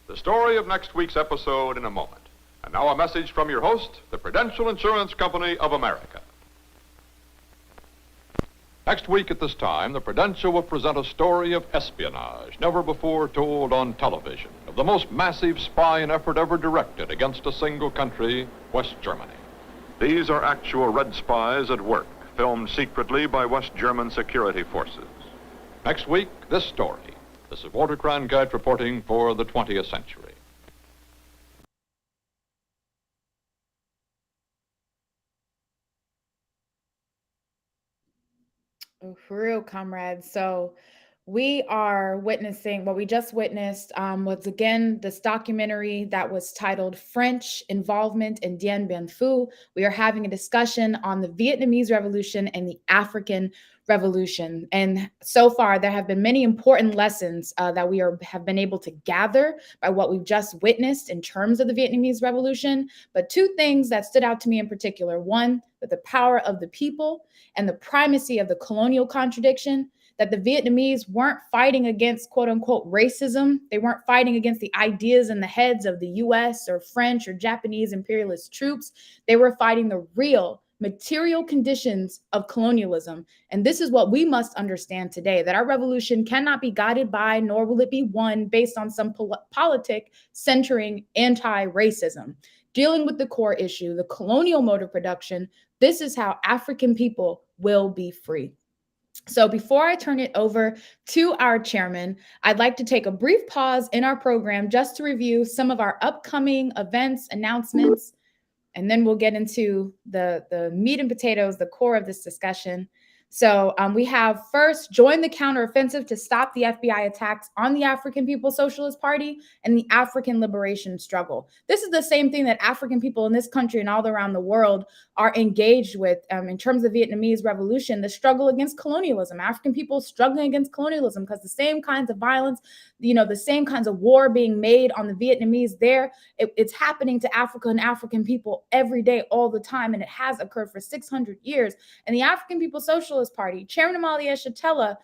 The story of next week's episode in a moment. And now a message from your host, the Prudential Insurance Company of America. Next week at this time, the Prudential will present a story of espionage never before told on television, of the most massive spying effort ever directed against a single country, West Germany. These are actual Red spies at work, filmed secretly by West German security forces. Next week, this story. This is Walter Cronkite reporting for the 20th Century. Oh, for real, comrades. So we are witnessing what we just witnessed was again this documentary that was titled French Involvement in Dien Bien Phu. We are having a discussion on the Vietnamese Revolution and the African Revolution. And so far, there have been many important lessons that we have been able to gather by what we've just witnessed in terms of the Vietnamese Revolution. But two things that stood out to me in particular. One, that the power of the people and the primacy of the colonial contradiction, that the Vietnamese weren't fighting against quote unquote racism. They weren't fighting against the ideas in the heads of the US or French or Japanese imperialist troops. They were fighting the real material conditions of colonialism. And this is what we must understand today, that our revolution cannot be guided by, nor will it be won based on some politic centering anti-racism. Dealing with the core issue, the colonial mode of production, this is how African people will be free. So before I turn it over to our chairman, I'd like to take a brief pause in our program just to review some of our upcoming events, announcements, and then we'll get into the meat and potatoes, the core of this discussion. So we have first, join the counteroffensive to stop the FBI attacks on the African People's Socialist Party and the African liberation struggle. This is the same thing that African people in this country and all around the world are engaged with in terms of the Vietnamese Revolution, the struggle against colonialism, African people struggling against colonialism, because the same kinds of violence, the same kinds of war being made on the Vietnamese there, it's happening to Africa and African people every day, all the time, and it has occurred for 600 years. And the African People's Socialist Party, Chairman Omali Yeshitela,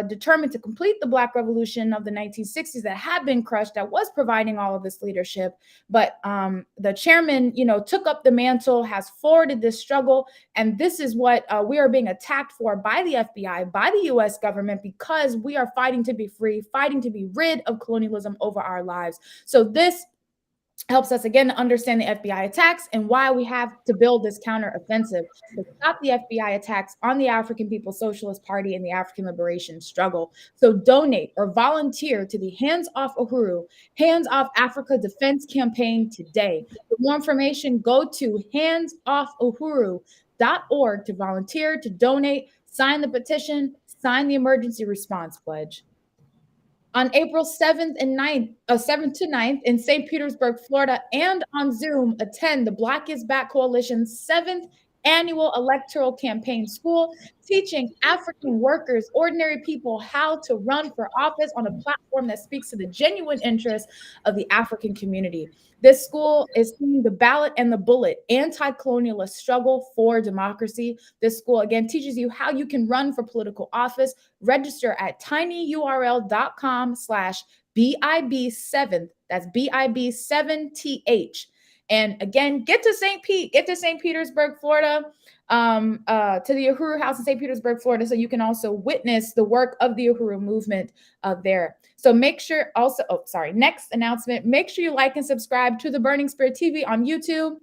determined to complete the Black Revolution of the 1960s that had been crushed, that was providing all of this leadership. But the chairman, took up the mantle, has forwarded this struggle. And this is what we are being attacked for by the FBI, by the US government, because we are fighting to be free, fighting to be rid of colonialism over our lives. So this helps us again to understand the FBI attacks and why we have to build this counteroffensive to stop the FBI attacks on the African People's Socialist Party and the African liberation struggle. So donate or volunteer to the Hands Off Uhuru, Hands Off Africa Defense Campaign today. For more information, go to handsoffuhuru.org to volunteer, to donate, sign the petition, sign the emergency response pledge. On April 7th and 7th to 9th in St. Petersburg, Florida, and on Zoom, attend the Black is Back Coalition's 7th annual electoral campaign school, teaching African workers, ordinary people, how to run for office on a platform that speaks to the genuine interests of the African community. This school is seeing the ballot and the bullet, anti-colonialist struggle for democracy. This school, again, teaches you how you can run for political office. Register at tinyurl.com/BIB7. That's BIB7TH. And again, get to St. Petersburg, Florida, to the Uhuru House in St. Petersburg, Florida, so you can also witness the work of the Uhuru movement there. So make sure also, next announcement, make sure you like and subscribe to the Burning Spirit TV on YouTube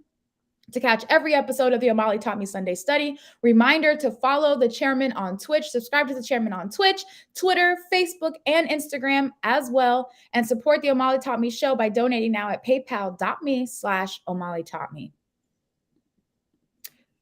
to catch every episode of the Omali Taught Me Sunday Study. Reminder to follow the chairman on Twitch, subscribe to the chairman on Twitch, Twitter, Facebook, and Instagram as well, and support the Omali Taught Me show by donating now at paypal.me/Omali Taught Me.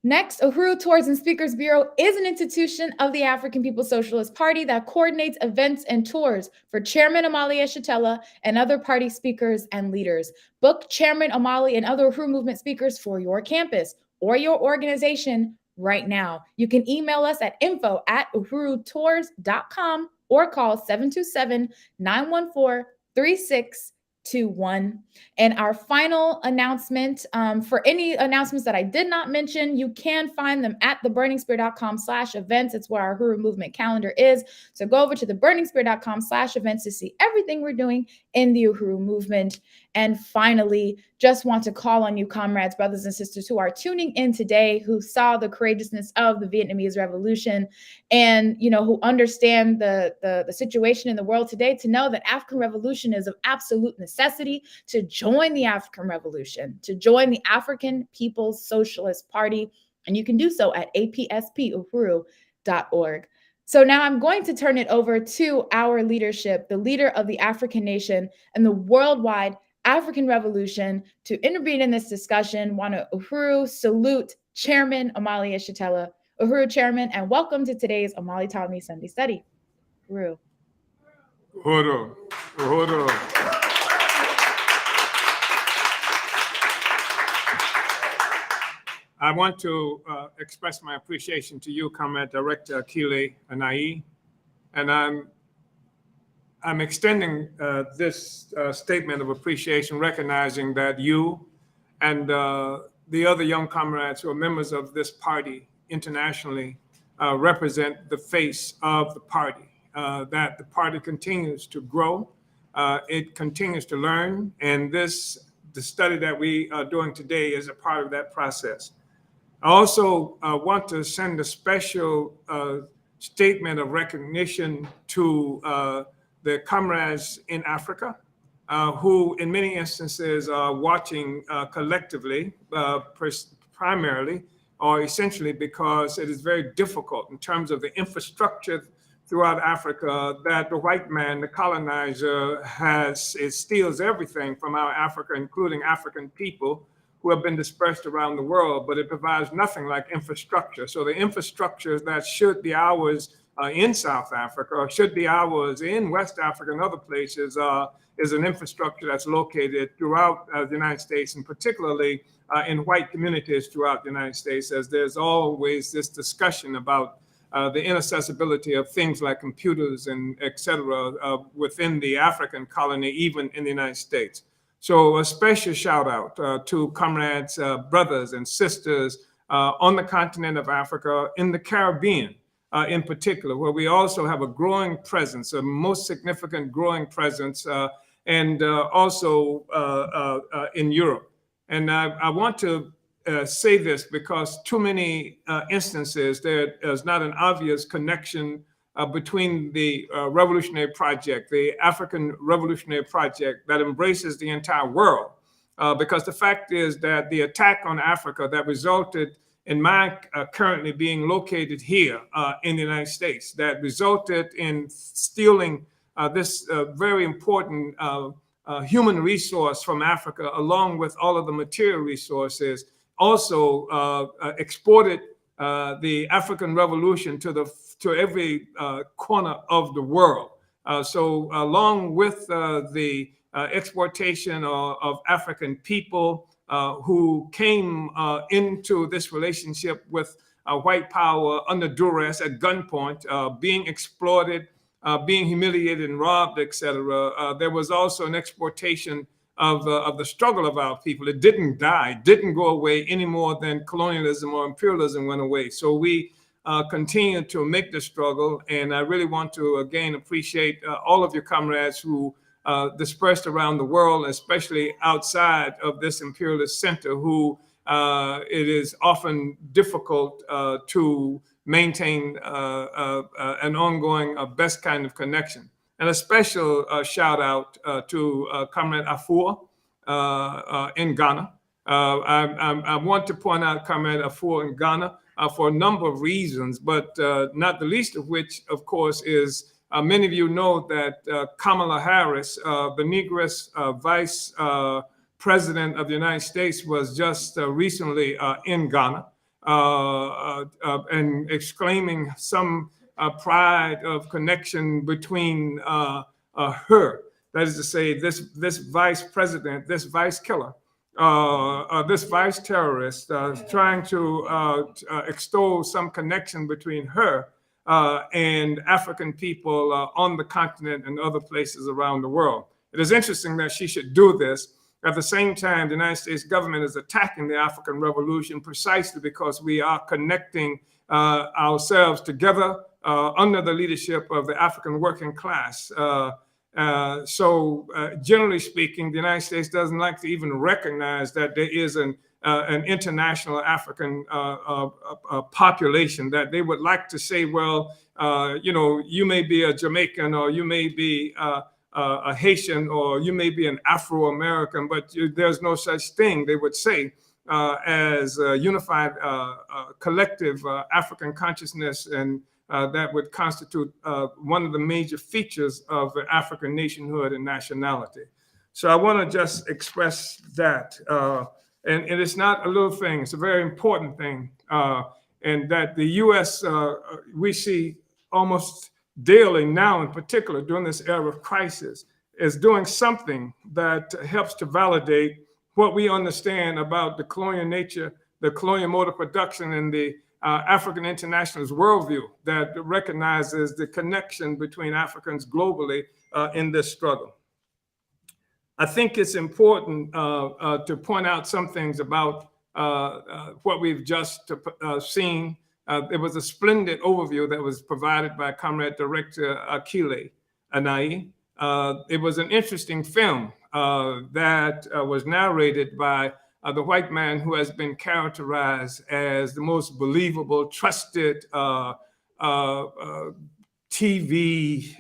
Next, Uhuru Tours and Speakers Bureau is an institution of the African People's Socialist Party that coordinates events and tours for Chairman Omali Yeshitela and other party speakers and leaders. Book Chairman Omali and other Uhuru movement speakers for your campus or your organization right now. You can email us at info@uhurutours.com or call 727-914-3621. And our final announcement, for any announcements that I did not mention, you can find them at theburningspear.com/events. It's where our Uhuru movement calendar is. So go over to theburningspear.com/events to see everything we're doing in the Uhuru movement. And finally, just want to call on you, comrades, brothers and sisters who are tuning in today, who saw the courageousness of the Vietnamese Revolution and, who understand the situation in the world today, to know that African revolution is of absolute necessity, to join the African Revolution, to join the African People's Socialist Party. And you can do so at APSPUhuru.org. So now I'm going to turn it over to our leadership, the leader of the African nation and the worldwide African Revolution, to intervene in this discussion. Want to Uhuru salute Chairman Omali Yeshitela. Uhuru, Chairman, and welcome to today's Omali Taught Me Sunday Study. Uhuru. Uhuru. Uhuru. I want to express my appreciation to you, Comrade Director Akile Anai, and I'm extending this statement of appreciation, recognizing that you and the other young comrades who are members of this party internationally represent the face of the party, that the party continues to grow, it continues to learn, and the study that we are doing today is a part of that process. I also want to send a special statement of recognition to the comrades in Africa, who in many instances are watching collectively, primarily, or essentially because it is very difficult in terms of the infrastructure throughout Africa that the white man, the colonizer, it steals everything from our Africa, including African people who have been dispersed around the world, but it provides nothing like infrastructure. So the infrastructure that should be ours in South Africa, or should be ours in West Africa and other places, is an infrastructure that's located throughout the United States, and particularly in white communities throughout the United States, as there's always this discussion about the inaccessibility of things like computers and et cetera within the African colony, even in the United States. So a special shout out to comrades, brothers and sisters on the continent of Africa, in the Caribbean in particular, where we also have a growing presence, a most significant growing presence, and also in Europe. And I want to say this because too many instances there is not an obvious connection between the revolutionary project, the African revolutionary project that embraces the entire world, because the fact is that the attack on Africa that resulted in my currently being located here in the United States, that resulted in stealing this very important human resource from Africa, along with all of the material resources, also exported the African Revolution to every corner of the world. So along with the exportation of African people who came into this relationship with white power under duress at gunpoint, being exploited, being humiliated and robbed, etc. There was also an exportation of the struggle of our people. It didn't die, didn't go away any more than colonialism or imperialism went away. So we continue to make the struggle. And I really want to, again, appreciate all of your comrades who dispersed around the world, especially outside of this imperialist center, who it is often difficult to maintain an ongoing best kind of connection. And a special shout out to Comrade Afua in Ghana. I want to point out Comrade Afua in Ghana for a number of reasons, but not the least of which, of course, is many of you know that Kamala Harris, the Negress Vice President of the United States, was just recently in Ghana and exclaiming some pride of connection between her, that is to say, this vice president, this vice killer, this vice terrorist, trying to extol some connection between her and African people on the continent and other places around the world. It is interesting that she should do this. At the same time, the United States government is attacking the African Revolution precisely because we are connecting ourselves together under the leadership of the African working class. So generally speaking, the United States doesn't like to even recognize that there is an international African population, that they would like to say, well, you know, you may be a Jamaican, or you may be a Haitian, or you may be an Afro-American, but there's no such thing, they would say, as a unified collective African consciousness, and that would constitute one of the major features of African nationhood and nationality. So I want to just express that. And it's not a little thing, it's a very important thing. And that the US, we see almost daily now, in particular during this era of crisis, is doing something that helps to validate what we understand about the colonial nature, the colonial mode of production, and the African internationalist worldview that recognizes the connection between Africans globally in this struggle. I think it's important to point out some things about what we've just seen. There was a splendid overview that was provided by Comrade Director Akile Anai. It was an interesting film that was narrated by the white man who has been characterized as the most believable, trusted TV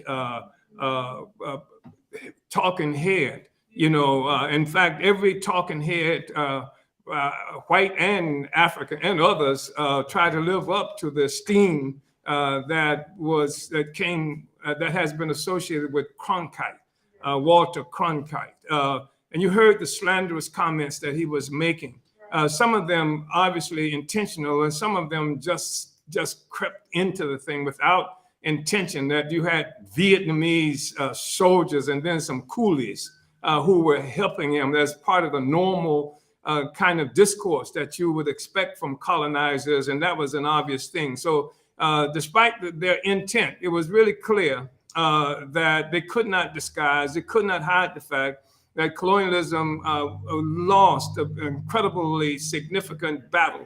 talking head. You know, in fact, every talking head, white and African and others, try to live up to the esteem that has been associated with Cronkite, Walter Cronkite. And you heard the slanderous comments that he was making. Some of them obviously intentional, and some of them just crept into the thing without intention. That you had Vietnamese soldiers and then some coolies who were helping him as part of the normal kind of discourse that you would expect from colonizers, and that was an obvious thing. So despite their intent, it was really clear that they could not disguise, they could not hide the fact that colonialism lost an incredibly significant battle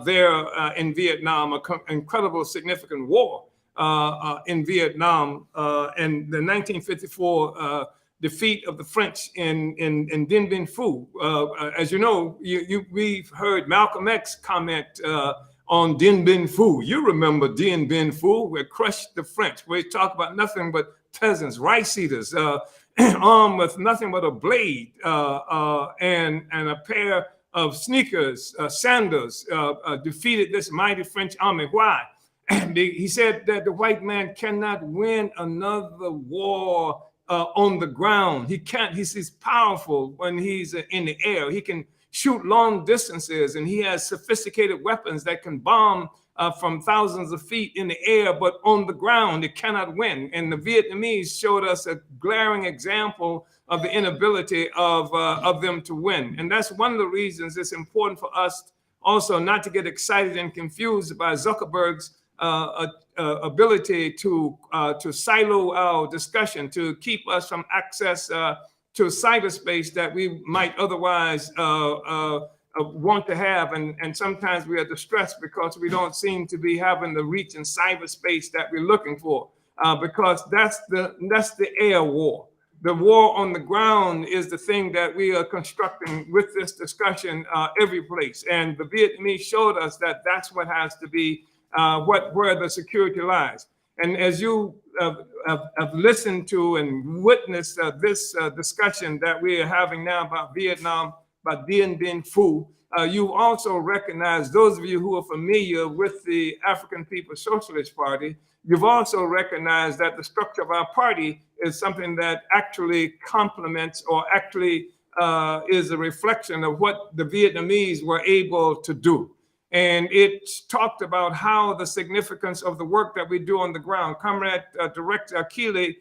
there in Vietnam, an incredible significant war in Vietnam, and the 1954 defeat of the French in Dien Ben Phu. As you know, we've heard Malcolm X comment on Dien Ben Phu. You remember Dien Ben Phu, where crushed the French, where he talked about nothing but peasants, rice eaters, armed with nothing but a blade and a pair of sneakers, sandals, defeated this mighty French army. Why? He said that the white man cannot win another war on the ground. He can't. He's powerful when he's in the air. He can shoot long distances, and he has sophisticated weapons that can bomb from thousands of feet in the air, but on the ground, it cannot win. And the Vietnamese showed us a glaring example of the inability of them to win. And that's one of the reasons it's important for us also not to get excited and confused by Zuckerberg's ability to silo our discussion, to keep us from access to cyberspace that we might otherwise want to have. And sometimes we are distressed because we don't seem to be having the reach in cyberspace that we're looking for, because that's the air war. The war on the ground is the thing that we are constructing with this discussion every place. And the Vietnamese showed us that that's what has to be where the security lies. And as you have listened to and witnessed this discussion that we are having now about Vietnam, about Dien Ben Phu, you also recognize, those of you who are familiar with the African People's Socialist Party, you've also recognized that the structure of our party is something that actually complements or actually is a reflection of what the Vietnamese were able to do. And it talked about how the significance of the work that we do on the ground. Comrade Director Akili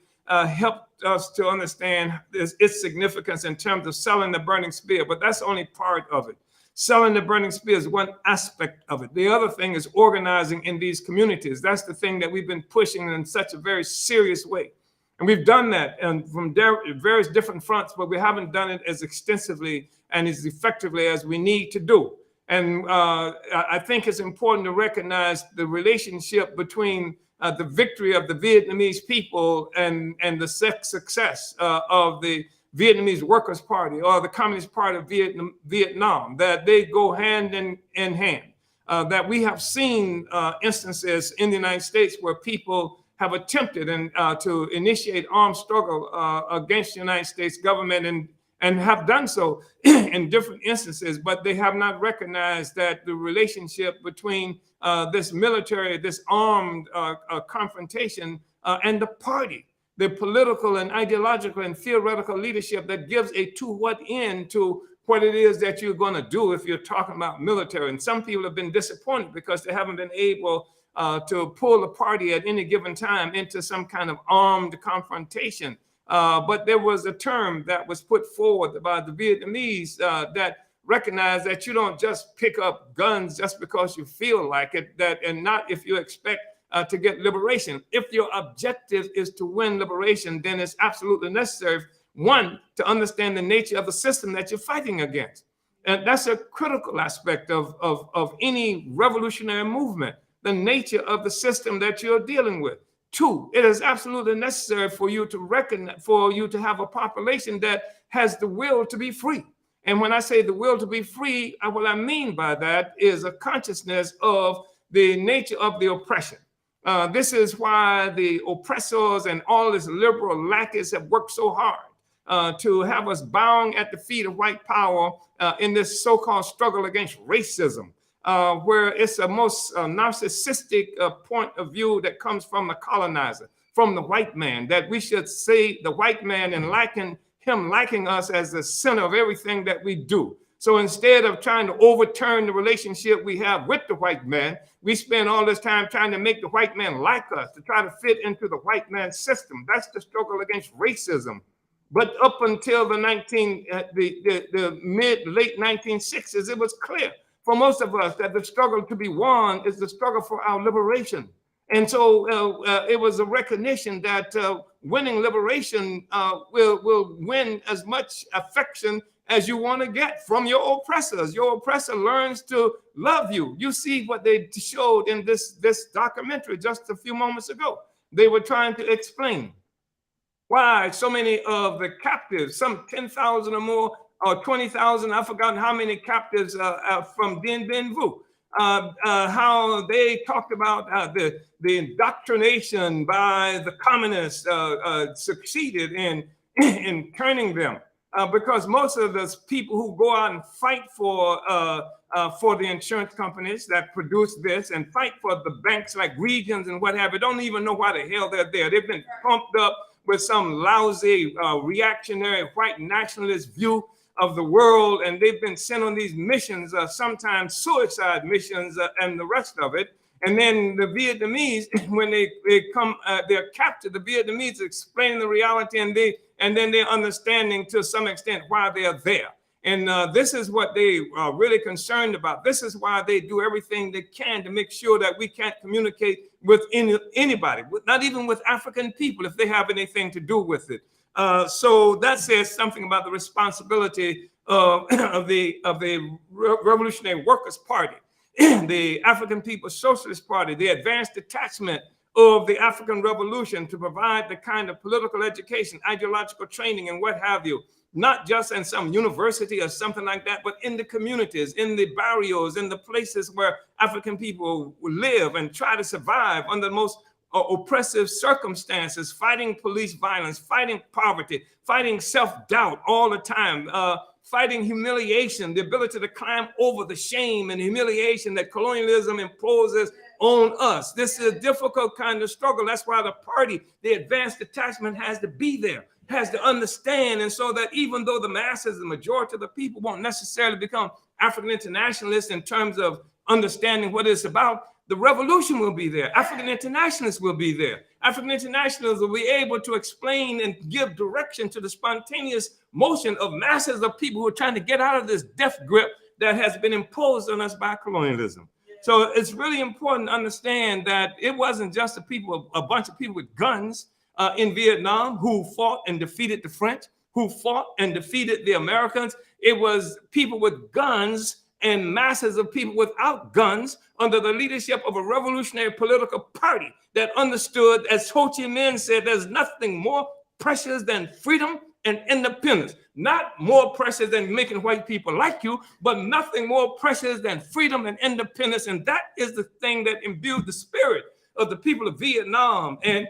helped us to understand its significance in terms of selling the burning spear, but that's only part of it. Selling the burning spear is one aspect of it. The other thing is organizing in these communities. That's the thing that we've been pushing in such a very serious way. And we've done that from various different fronts, but we haven't done it as extensively and as effectively as we need to do. And I think it's important to recognize the relationship between the victory of the Vietnamese people and the success of the Vietnamese Workers' Party or the Communist Party of Vietnam, that they go hand in hand. That we have seen instances in the United States where people have attempted to initiate armed struggle against the United States government and have done so in different instances, but they have not recognized that the relationship between this military, this armed confrontation and the party, the political and ideological and theoretical leadership that gives a to what end to what it is that you're going to do if you're talking about military. And some people have been disappointed because they haven't been able to pull the party at any given time into some kind of armed confrontation. But there was a term that was put forward by the Vietnamese that recognized that you don't just pick up guns just because you feel like it, and not if you expect to get liberation. If your objective is to win liberation, then it's absolutely necessary, one, to understand the nature of the system that you're fighting against. And that's a critical aspect of any revolutionary movement, the nature of the system that you're dealing with. Two, it is absolutely necessary for you to recognize, for you to have a population that has the will to be free. And when I say the will to be free, what I mean by that is a consciousness of the nature of the oppression. This is why the oppressors and all these liberal lackeys have worked so hard to have us bowing at the feet of white power in this so-called struggle against racism. Where it's a most narcissistic point of view that comes from the colonizer, from the white man, that we should see the white man and liking us as the center of everything that we do. So instead of trying to overturn the relationship we have with the white man, we spend all this time trying to make the white man like us, to try to fit into the white man's system. That's the struggle against racism. But up until the late 1960s, it was clear for most of us that the struggle to be won is the struggle for our liberation. And so it was a recognition that winning liberation will win as much affection as you want to get from your oppressors. Your oppressor learns to love you. You see what they showed in this documentary just a few moments ago. They were trying to explain why so many of the captives, some 10,000 or more, or 20,000, I've forgotten how many captives from Dien Ben Phu, how they talked about the indoctrination by the communists succeeded in interning them. Because most of those people who go out and fight for the insurance companies that produce this and fight for the banks like Regions and what have you, don't even know why the hell they're there. They've been pumped up with some lousy reactionary white nationalist view of the world, and they've been sent on these missions, sometimes suicide missions and the rest of it. And then the Vietnamese, when they come, they're captured. The Vietnamese explain the reality, and then they're understanding to some extent why they're there. And this is what they are really concerned about. This is why they do everything they can to make sure that we can't communicate with anybody, not even with African people, if they have anything to do with it. So that says something about the responsibility of the Revolutionary Workers' Party, the African People's Socialist Party, the advanced detachment of the African Revolution to provide the kind of political education, ideological training, and what have you, not just in some university or something like that, but in the communities, in the barrios, in the places where African people live and try to survive under the most oppressive circumstances, fighting police violence, fighting poverty, fighting self-doubt all the time, fighting humiliation, the ability to climb over the shame and humiliation that colonialism imposes on us. This is a difficult kind of struggle. That's why the party, the advanced detachment, has to be there, has to understand. And so that even though the masses, the majority of the people won't necessarily become African internationalists in terms of understanding what it's about, the revolution will be there. African internationalists will be there. African internationalists will be able to explain and give direction to the spontaneous motion of masses of people who are trying to get out of this death grip that has been imposed on us by colonialism. So it's really important to understand that it wasn't just a bunch of people with guns in Vietnam who fought and defeated the French, who fought and defeated the Americans. It was people with guns and masses of people without guns under the leadership of a revolutionary political party that understood, as Ho Chi Minh said, there's nothing more precious than freedom and independence. Not more precious than making white people like you, but nothing more precious than freedom and independence. And that is the thing that imbued the spirit of the people of Vietnam and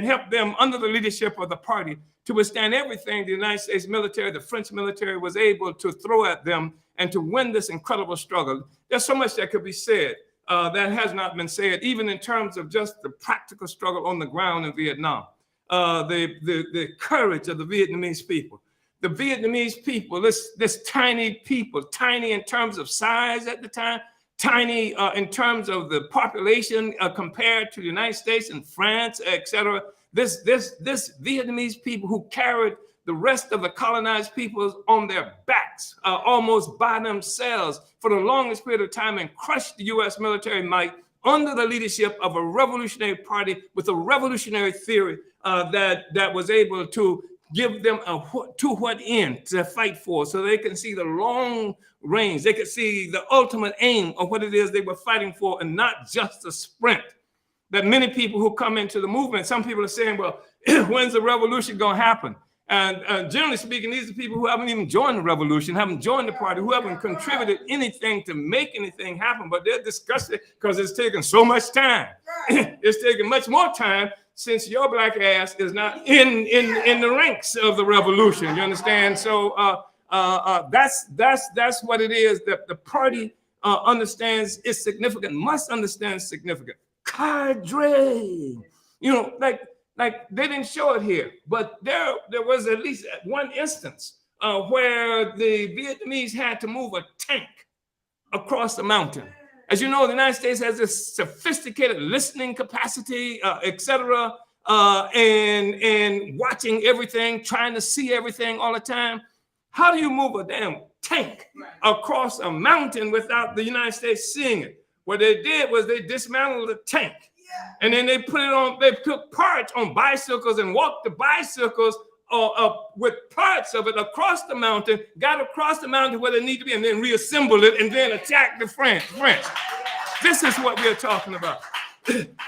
helped them under the leadership of the party to withstand everything the United States military, the French military was able to throw at them and to win this incredible struggle. There's so much that could be said that has not been said, even in terms of just the practical struggle on the ground in Vietnam. The courage of the Vietnamese people. The Vietnamese people, this tiny people, tiny in terms of size at the time, tiny in terms of the population compared to the United States and France, etc. This Vietnamese people who carried the rest of the colonized peoples on their backs, almost by themselves for the longest period of time, and crushed the U.S. military might under the leadership of a revolutionary party with a revolutionary theory that was able to give them to what end to fight for, so they can see the long range, they could see the ultimate aim of what it is they were fighting for, and not just a sprint. That many people who come into the movement, some people are saying, well, when's the revolution going to happen? And generally speaking, these are people who haven't even joined the revolution, haven't joined the party, who haven't contributed anything to make anything happen, but they're disgusted because it's taken so much time. It's taken much more time since your black ass is not in the ranks of the revolution. You understand? So that's what it is that the party understands is significant, must understand is significant. Cadre, like they didn't show it here, but there was at least one instance where the Vietnamese had to move a tank across the mountain. As you know, the United States has this sophisticated listening capacity, etc., and watching everything, trying to see everything all the time. How do you move a damn tank across a mountain without the United States seeing it? What they did was they dismantled the tank. And then they took parts on bicycles and walked the bicycles with parts of it across the mountain, got across the mountain where they need to be, and then reassembled it and then attacked the French. This is what we're talking about.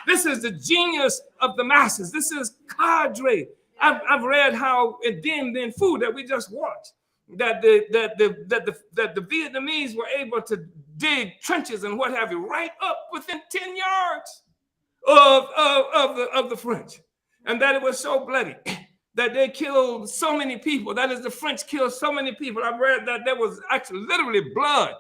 This is the genius of the masses. This is cadre. I've read how in Dien Ben Phu that we just watched, that the Vietnamese were able to dig trenches and what have you right up within 10 yards of the French, and that it was so bloody that they killed so many people. That is, the French killed so many people. I read that there was actually literally blood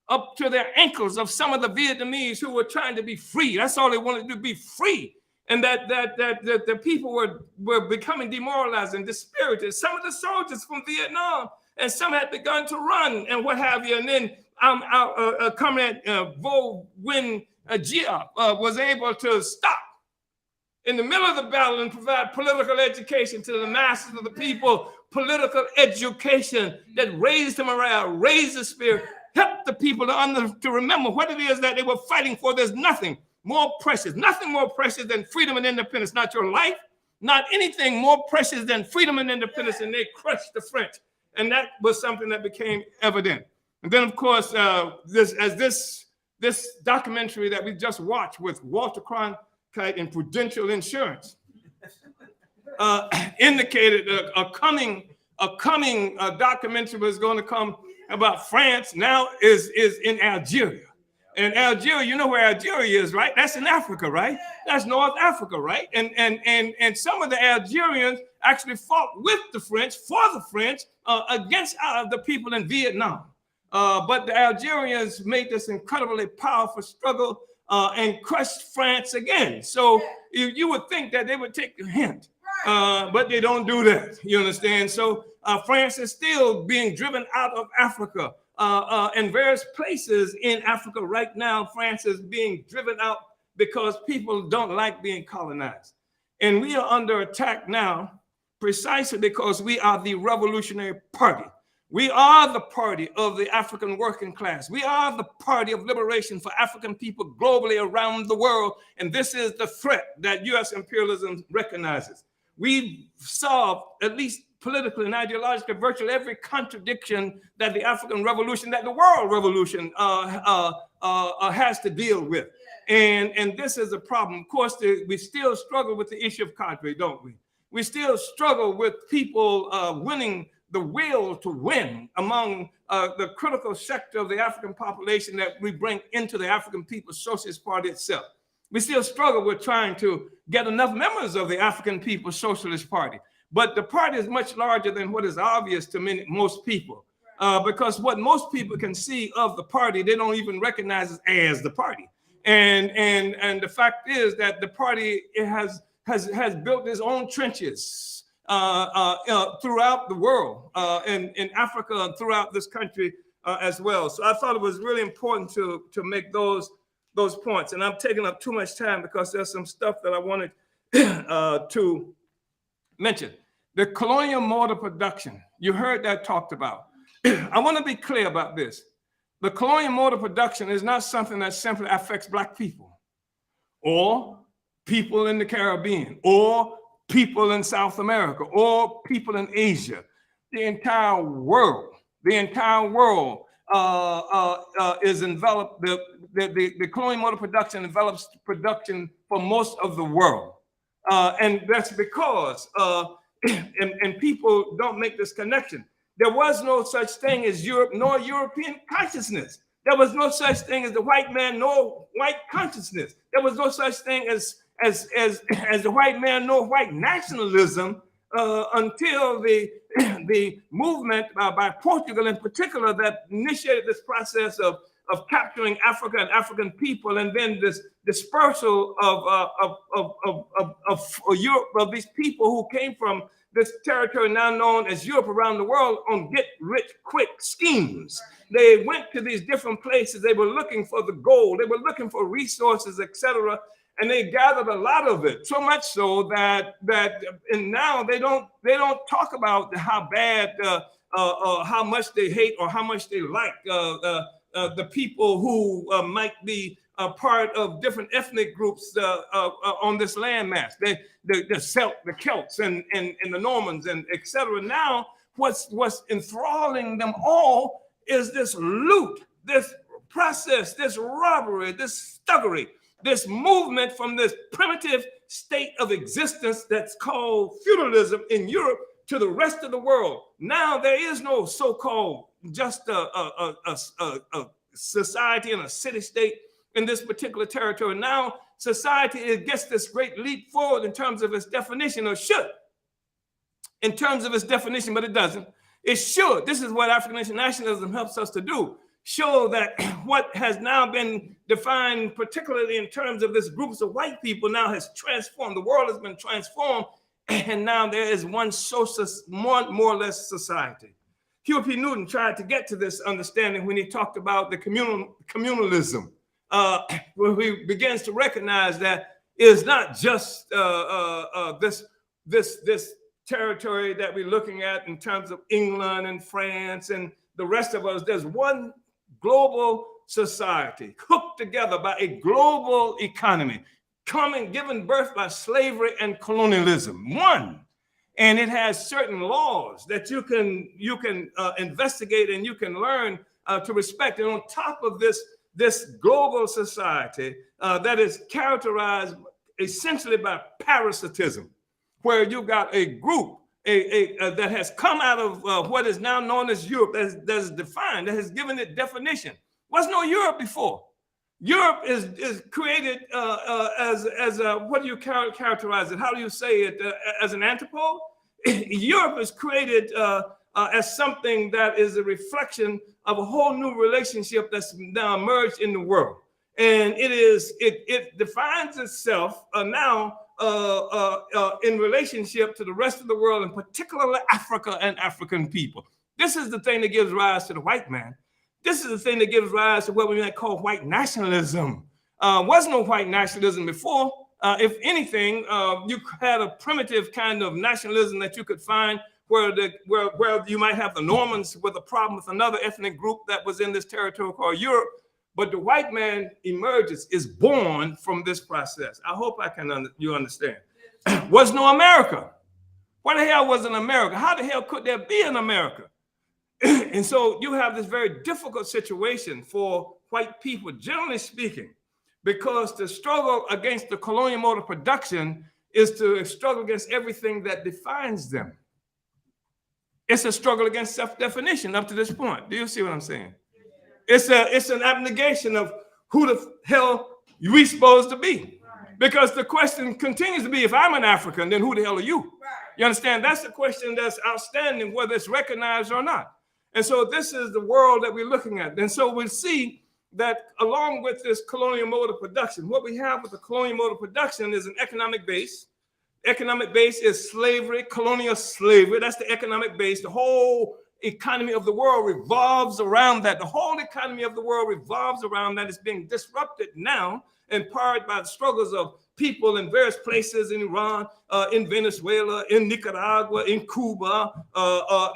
up to their ankles of some of the Vietnamese who were trying to be free. That's all they wanted to be free. And that the people were becoming demoralized and dispirited. Some of the soldiers from Vietnam, and some had begun to run and what have you. And then Comrade Vo Nguyen Gia was able to stop in the middle of the battle and provide political education to the masses of the people, political education that raised the morale, raised the spirit, helped the people to remember what it is that they were fighting for. There's nothing more precious than freedom and independence. Not your life, not anything more precious than freedom and independence, and they crushed the French. And that was something that became evident. And then, of course, this documentary that we just watched with Walter Cronkite and Prudential Insurance indicated a coming documentary was going to come about France. Now is in Algeria. And Algeria, you know where Algeria is, right? That's in Africa, right? That's North Africa, right? And some of the Algerians actually fought with the French, for the French, against the people in Vietnam. But the Algerians made this incredibly powerful struggle and crushed France again. So you would think that they would take a hint, but they don't do that. You understand? So France is still being driven out of Africa. In various places in Africa right now, France is being driven out because people don't like being colonized. And we are under attack now precisely because we are the Revolutionary Party. We are the party of the African working class. We are the party of liberation for African people globally around the world. And this is the threat that U.S. imperialism recognizes. We've solved, at least politically and ideologically, virtually every contradiction that the African Revolution, that the world revolution has to deal with. And this is a problem. Of course, we still struggle with the issue of cadre, don't we? We still struggle with people winning the will to win among the critical sector of the African population that we bring into the African People's Socialist Party itself. We still struggle with trying to get enough members of the African People's Socialist Party. But the party is much larger than what is obvious to most people, because what most people can see of the party, they don't even recognize it as the party. And the fact is that the party has built its own trenches throughout the world, in Africa and throughout this country as well. So I thought it was really important to make those points. And I'm taking up too much time because there's some stuff that I wanted to mention. The colonial mode of production, you heard that talked about. I want to be clear about this. The colonial mode of production is not something that simply affects Black people or people in the Caribbean or people in South America or people in Asia. The entire world is enveloped. The colonial mode of production envelops production for most of the world. And that's because, and people don't make this connection. There was no such thing as Europe nor European consciousness. There was no such thing as the white man nor white consciousness. There was no such thing as the white man nor white nationalism until the movement by Portugal in particular that initiated this process of capturing Africa and African people, and then this dispersal of Europe, of these people who came from this territory now known as Europe around the world on get-rich-quick schemes. They went to these different places. They were looking for the gold. They were looking for resources, etc. And they gathered a lot of it, so much so that and now they don't talk about how bad, how much they hate or how much they like the people who might be part of different ethnic groups on this landmass. The Celts and the Normans and etc. Now, what's enthralling them all is this loot, this process, this robbery, this thuggery, this movement from this primitive state of existence that's called feudalism in Europe to the rest of the world. Now there is no so-called just a society and a city-state in this particular territory. Now society gets this great leap forward in terms of its definition, or should. in terms of its definition, but it doesn't. It should. This is what African internationalism helps us to do. Show that what has now been defined, particularly in terms of this groups of white people, now has transformed. The world has been transformed, and now there is one socialist, more or less society. Huey P. Newton tried to get to this understanding when he talked about the communalism, where he begins to recognize that it's not just this territory that we're looking at in terms of England and France and the rest of us. There's one global society hooked together by a global economy, given birth by slavery and colonialism. One, and it has certain laws that you can investigate and you can learn to respect. And on top of this global society that is characterized essentially by parasitism, where you got a group that has come out of what is now known as Europe, that's defined, that has given it definition. Was no Europe before. Europe is created as what do you characterize it? How do you say it? As an antipode? Europe is created as something that is a reflection of a whole new relationship that's now emerged in the world. And it defines itself now in relationship to the rest of the world, and particularly Africa and African people. This is the thing that gives rise to the white man. This is the thing that gives rise to what we might call white nationalism. Was no white nationalism before. If anything, you had a primitive kind of nationalism that you could find where you might have the Normans with a problem with another ethnic group that was in this territory called Europe. But the white man emerges, is born from this process. I hope you understand. Was no America. What the hell was an America? How the hell could there be an America? And so you have this very difficult situation for white people, generally speaking, because the struggle against the colonial mode of production is to struggle against everything that defines them. It's a struggle against self-definition up to this point. Do you see what I'm saying? It's an abnegation of who the hell we supposed to be. Because the question continues to be, if I'm an African, then who the hell are you? You understand? That's the question that's outstanding, whether it's recognized or not. And so this is the world that we're looking at. And so we'll see that along with this colonial mode of production, what we have with the colonial mode of production is an economic base. Economic base is slavery, colonial slavery. That's the economic base. The whole economy of the world revolves around that. The whole economy of the world revolves around that. It's being disrupted now in part by the struggles of people in various places in Iran, in Venezuela, in Nicaragua, in Cuba,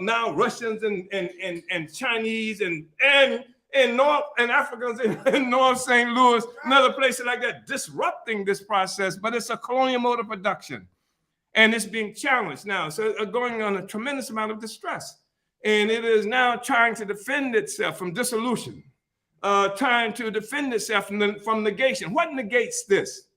now Russians and Chinese and Africans in North St. Louis and other places like that, disrupting this process. But it's a colonial mode of production, and it's being challenged now. So going on a tremendous amount of distress. And it is now trying to defend itself from dissolution, trying to defend itself from negation. What negates this?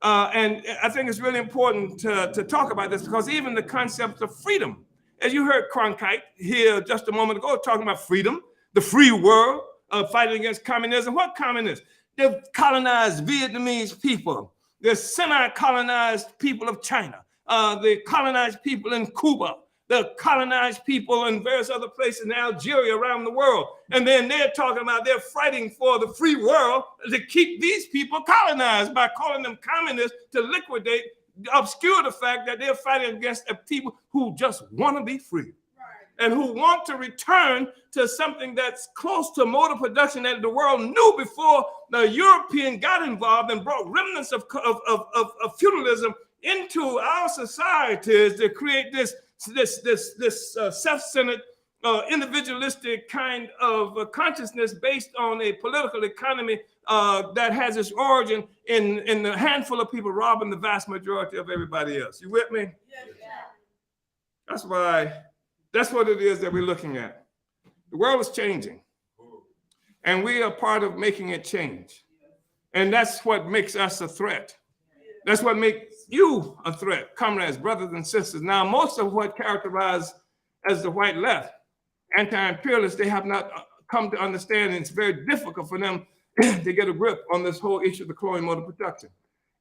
And I think it's really important to talk about this, because even the concept of freedom, as you heard Cronkite here just a moment ago talking about freedom, the free world, fighting against communism. What communists? They've colonized Vietnamese people. The semi-colonized people of China. The colonized people in Cuba. The colonized people in various other places in Algeria around the world. And then they're talking about they're fighting for the free world to keep these people colonized by calling them communists, to liquidate, obscure the fact that they're fighting against people who just want to be free. And who want to return to something that's close to mode of production that the world knew before the European got involved and brought remnants of feudalism into our societies to create this self-centered, individualistic kind of consciousness based on a political economy that has its origin in a handful of people robbing the vast majority of everybody else. You with me? Yes. That's what it is that we're looking at. The world is changing, and we are part of making it change. And that's what makes us a threat. That's what makes you a threat, comrades, brothers and sisters. Now, most of what characterized as the white left, anti-imperialists, they have not come to understand, and it's very difficult for them to get a grip on this whole issue of the colonial mode of production.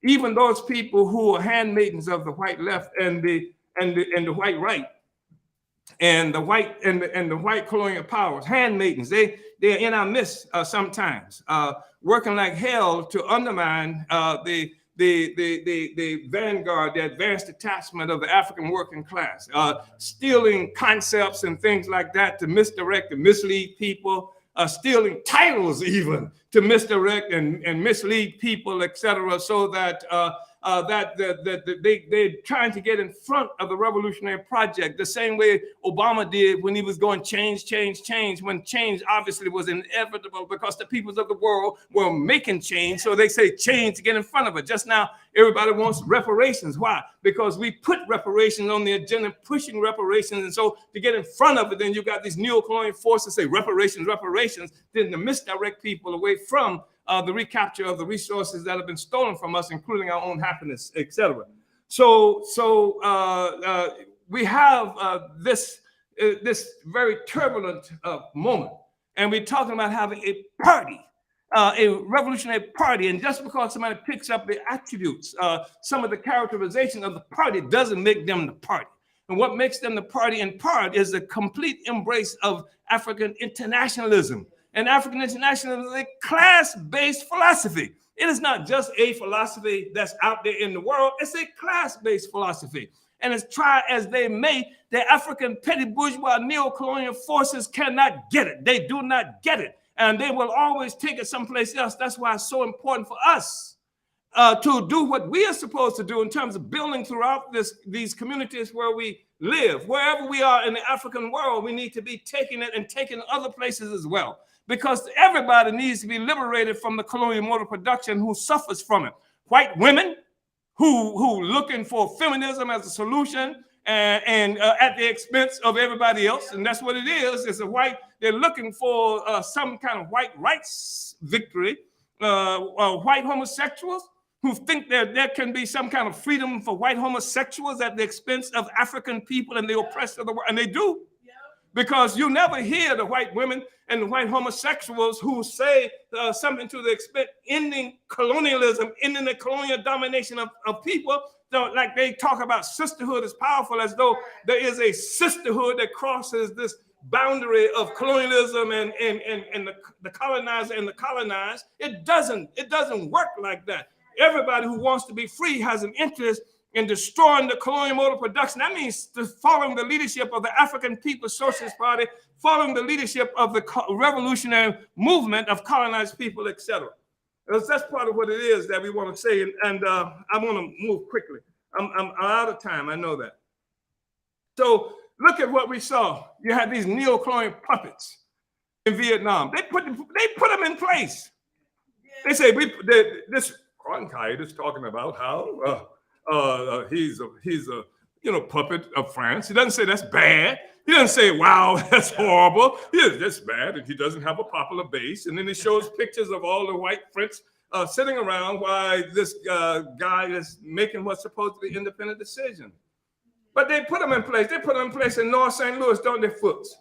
Even those people who are handmaidens of the white left and the white right, and the white colonial powers, handmaidens, they're in our midst sometimes, working like hell to undermine the vanguard, the advanced detachment of the African working class, stealing concepts and things like that to misdirect and mislead people, stealing titles even to misdirect and mislead people, etc., so that they're trying to get in front of the revolutionary project the same way Obama did when he was going change, when change obviously was inevitable because the peoples of the world were making change. So they say change to get in front of it. Just now, everybody wants reparations. Why? Because we put reparations on the agenda, pushing reparations. And so to get in front of it, then you got these neo-colonial forces say reparations, then to misdirect people away from the recapture of the resources that have been stolen from us, including our own happiness, etc. So we have this very turbulent moment, and we're talking about having a party, a revolutionary party. And just because somebody picks up the attributes, some of the characterization of the party doesn't make them the party. And what makes them the party in part is the complete embrace of African internationalism. And African internationalism is a class-based philosophy. It is not just a philosophy that's out there in the world. It's a class-based philosophy. And as try as they may, the African petty bourgeois neo-colonial forces cannot get it. They do not get it. And they will always take it someplace else. That's why it's so important for us to do what we are supposed to do in terms of building throughout these communities where we live. Wherever we are in the African world, we need to be taking it and taking other places as well. Because everybody needs to be liberated from the colonial mode of production who suffers from it. White women who looking for feminism as a solution and at the expense of everybody else. And that's what it is. It's they're looking for some kind of white rights victory. White homosexuals who think there can be some kind of freedom for white homosexuals at the expense of African people and the oppressed of the world. And they do. Because you never hear the white women and the white homosexuals who say something to the extent ending colonialism, ending the colonial domination of people. So, like they talk about sisterhood as powerful, as though there is a sisterhood that crosses this boundary of colonialism and the colonizer and the colonized. It doesn't work like that. Everybody who wants to be free has an interest in destroying the colonial mode of production. That means following the leadership of the African People's Socialist Party, following the leadership of the revolutionary movement of colonized people, etc. That's part of what it is that we want to say. And I want to move quickly. I'm out of time. I know that. So look at what we saw. You had these neo-colonial puppets in Vietnam. They put them in place. They say this Cronkite is talking about how he's a puppet of France. He doesn't say that's bad. He doesn't say, wow, that's horrible. Yeah, that's bad, and he doesn't have a popular base. And then he shows pictures of all the white French sitting around while this guy is making what's supposed to be independent decisions. But they put them in place. They put them in place in North St. Louis, don't they, Foots?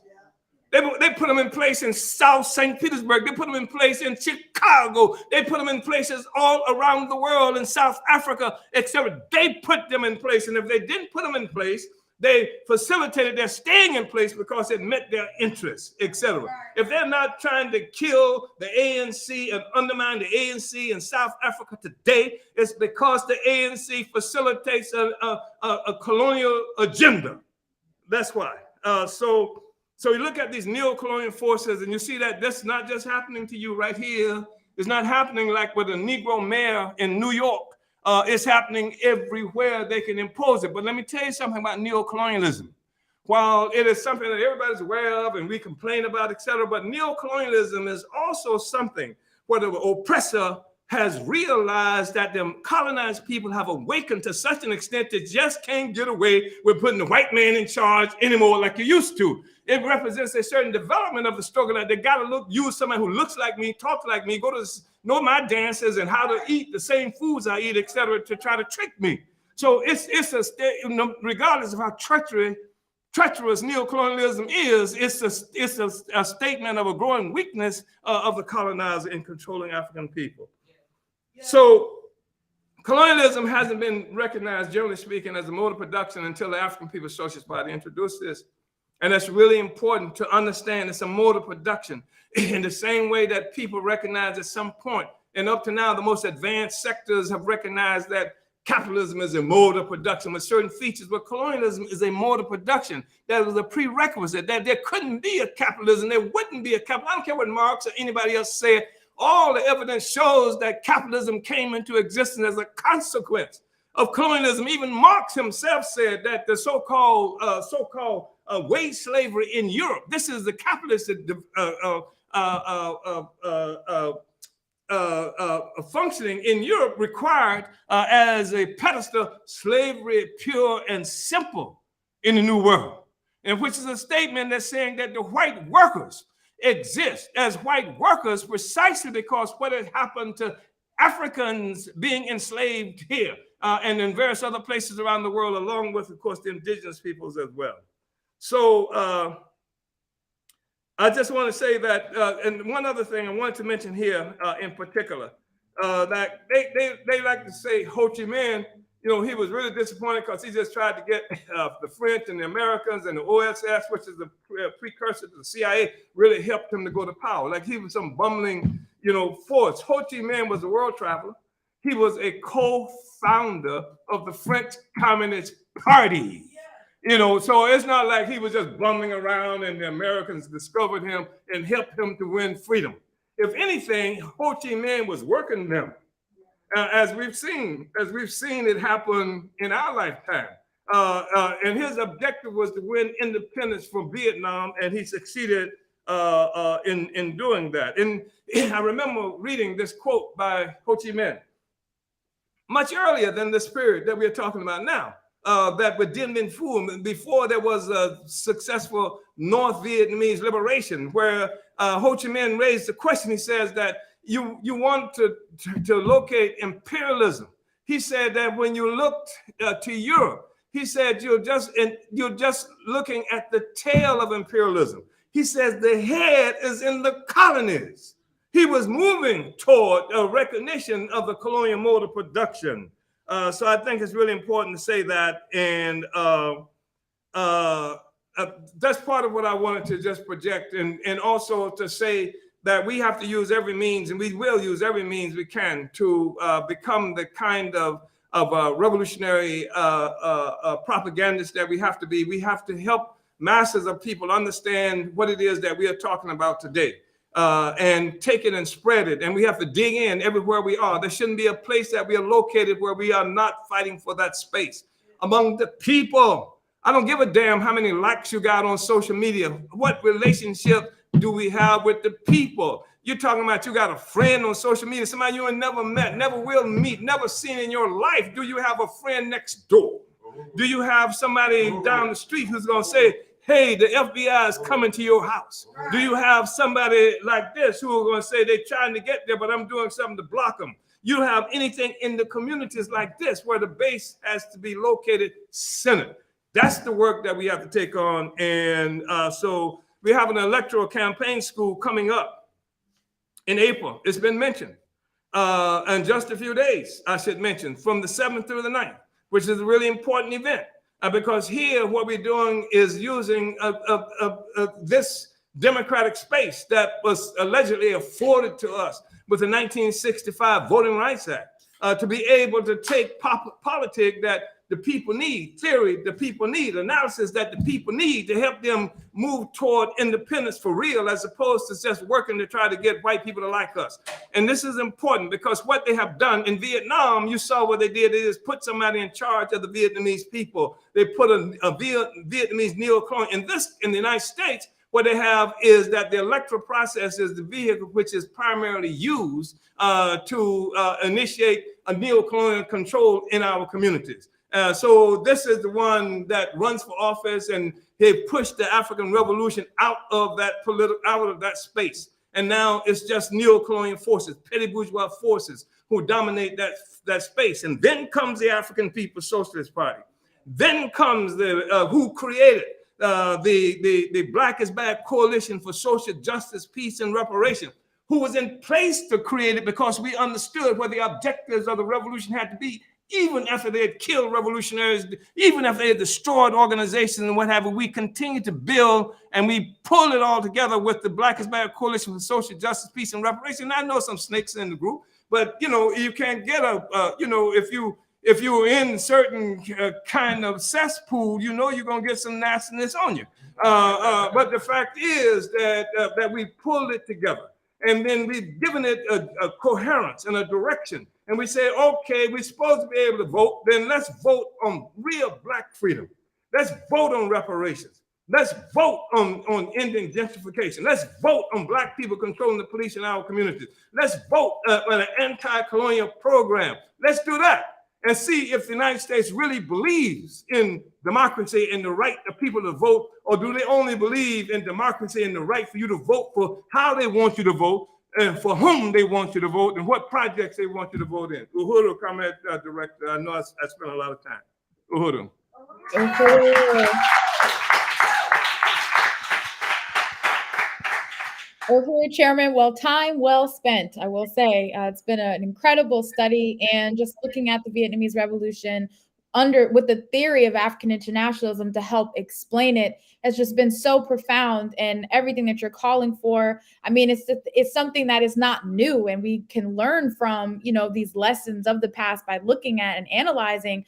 They put them in place in South St. Petersburg. They put them in place in Chicago. They put them in places all around the world, in South Africa, etc. They put them in place. And if they didn't put them in place, they facilitated their staying in place because it met their interests, etc. If they're not trying to kill the ANC and undermine the ANC in South Africa today, it's because the ANC facilitates a colonial agenda. That's why. So you look at these neo-colonial forces and you see that that's not just happening to you right here. It's not happening like with a Negro mayor in New York. It's happening everywhere they can impose it. But let me tell you something about neo-colonialism. While it is something that everybody's aware of and we complain about, etc., but neo-colonialism is also something where the oppressor has realized that the colonized people have awakened to such an extent that just can't get away with putting the white man in charge anymore like you used to. It represents a certain development of the struggle that they got to use somebody who looks like me, talks like me, know my dances and how to eat the same foods I eat, etc., to try to trick me. So it's regardless of how treacherous neocolonialism is, it's a statement of a growing weakness of the colonizer in controlling African people. So colonialism hasn't been recognized, generally speaking, as a mode of production until the African People's Socialist Party introduced this And that's really important to understand. It's a mode of production in the same way that people recognize at some point, and up to now, the most advanced sectors have recognized that capitalism is a mode of production with certain features, but colonialism is a mode of production. That was a prerequisite, that there couldn't be a capitalism, there wouldn't be a capital. I don't care what Marx or anybody else said. All the evidence shows that capitalism came into existence as a consequence of colonialism. Even Marx himself said that the so-called wage slavery in Europe, this is the capitalist functioning in Europe, required as a pedestal slavery pure and simple in the New World, and which is a statement that's saying that the white workers exist as white workers precisely because what had happened to Africans being enslaved here and in various other places around the world, along with, of course, the indigenous peoples as well. So I just want to say that, and one other thing I wanted to mention here in particular, that they like to say Ho Chi Minh, you know, he was really disappointed because he just tried to get the French and the Americans and the OSS, which is the precursor to the CIA, really helped him to go to power. Like he was some bumbling, you know, force. Ho Chi Minh was a world traveler. He was a co-founder of the French Communist Party. You know, so it's not like he was just bumbling around and the Americans discovered him and helped him to win freedom. If anything, Ho Chi Minh was working them, as we've seen it happen in our lifetime. And his objective was to win independence from Vietnam, and he succeeded in doing that. And I remember reading this quote by Ho Chi Minh much earlier than this period that we're talking about now. That with Dien Ben Phu, before there was a successful North Vietnamese liberation, where Ho Chi Minh raised the question. He says that you want to locate imperialism. He said that when you looked to Europe, he said you're just looking at the tail of imperialism. He says the head is in the colonies. He was moving toward a recognition of the colonial mode of production. So I think it's really important to say that, and that's part of what I wanted to just project, and also to say that we have to use every means, and we will use every means we can to become the kind of revolutionary propagandists that we have to be. We have to help masses of people understand what it is that we are talking about today. And take it and spread it. And we have to dig in everywhere we are. There shouldn't be a place that we are located where we are not fighting for that space among the people. I don't give a damn how many likes you got on social media. What relationship do we have with the people? You're talking about you got a friend on social media, somebody you ain't never met, never will meet, never seen in your life. Do you have a friend next door? Do you have somebody down the street who's going to say, hey, the FBI is coming to your house? Do you have somebody like this who are going to say they're trying to get there, but I'm doing something to block them? You have anything in the communities like this where the base has to be located centered. That's the work that we have to take on. And so we have an electoral campaign school coming up in April. It's been mentioned. And just a few days, I should mention, from the 7th through the 9th, which is a really important event. Because here, what we're doing is using this democratic space that was allegedly afforded to us with the 1965 Voting Rights Act to be able to take politics that the people need, theory the people need, analysis that the people need to help them move toward independence for real, as opposed to just working to try to get white people to like us. And this is important because what they have done in Vietnam, you saw what they did is put somebody in charge of the Vietnamese people. They put a Vietnamese neo-colonial. In the United States, what they have is that the electoral process is the vehicle which is primarily used to initiate a neo-colonial control in our communities. So this is the one that runs for office, and they pushed the African Revolution out of that space. And now it's just neo-colonial forces, petty bourgeois forces who dominate that space. And then comes the African People's Socialist Party. Then comes the who created the Black is Bad Coalition for Social Justice, Peace, and Reparation, who was in place to create it because we understood what the objectives of the revolution had to be even after they had killed revolutionaries, even after they had destroyed organizations and what have you, we continue to build and we pull it all together with the Black is Bad Coalition for Social Justice, Peace, and Reparation. I know some snakes in the group, but you can't get if you're in certain kind of cesspool, you're gonna get some nastiness on you. But the fact is that we pulled it together. And then we've given it a coherence and a direction. And we say, okay, we're supposed to be able to vote. Then let's vote on real Black freedom. Let's vote on reparations. Let's vote on ending gentrification. Let's vote on Black people controlling the police in our communities. Let's vote on an anti-colonial program. Let's do that and see if the United States really believes in democracy and the right of people to vote, or do they only believe in democracy and the right for you to vote for how they want you to vote and for whom they want you to vote and what projects they want you to vote in. Uhuru, comment, Director. I know I spent a lot of time. Uhuru. Okay, Chairman. Well, time well spent, I will say. It's been an incredible study, and just looking at the Vietnamese Revolution with the theory of African internationalism to help explain it has just been so profound. And everything that you're calling for, I mean, it's something that is not new, and we can learn from these lessons of the past by looking at and analyzing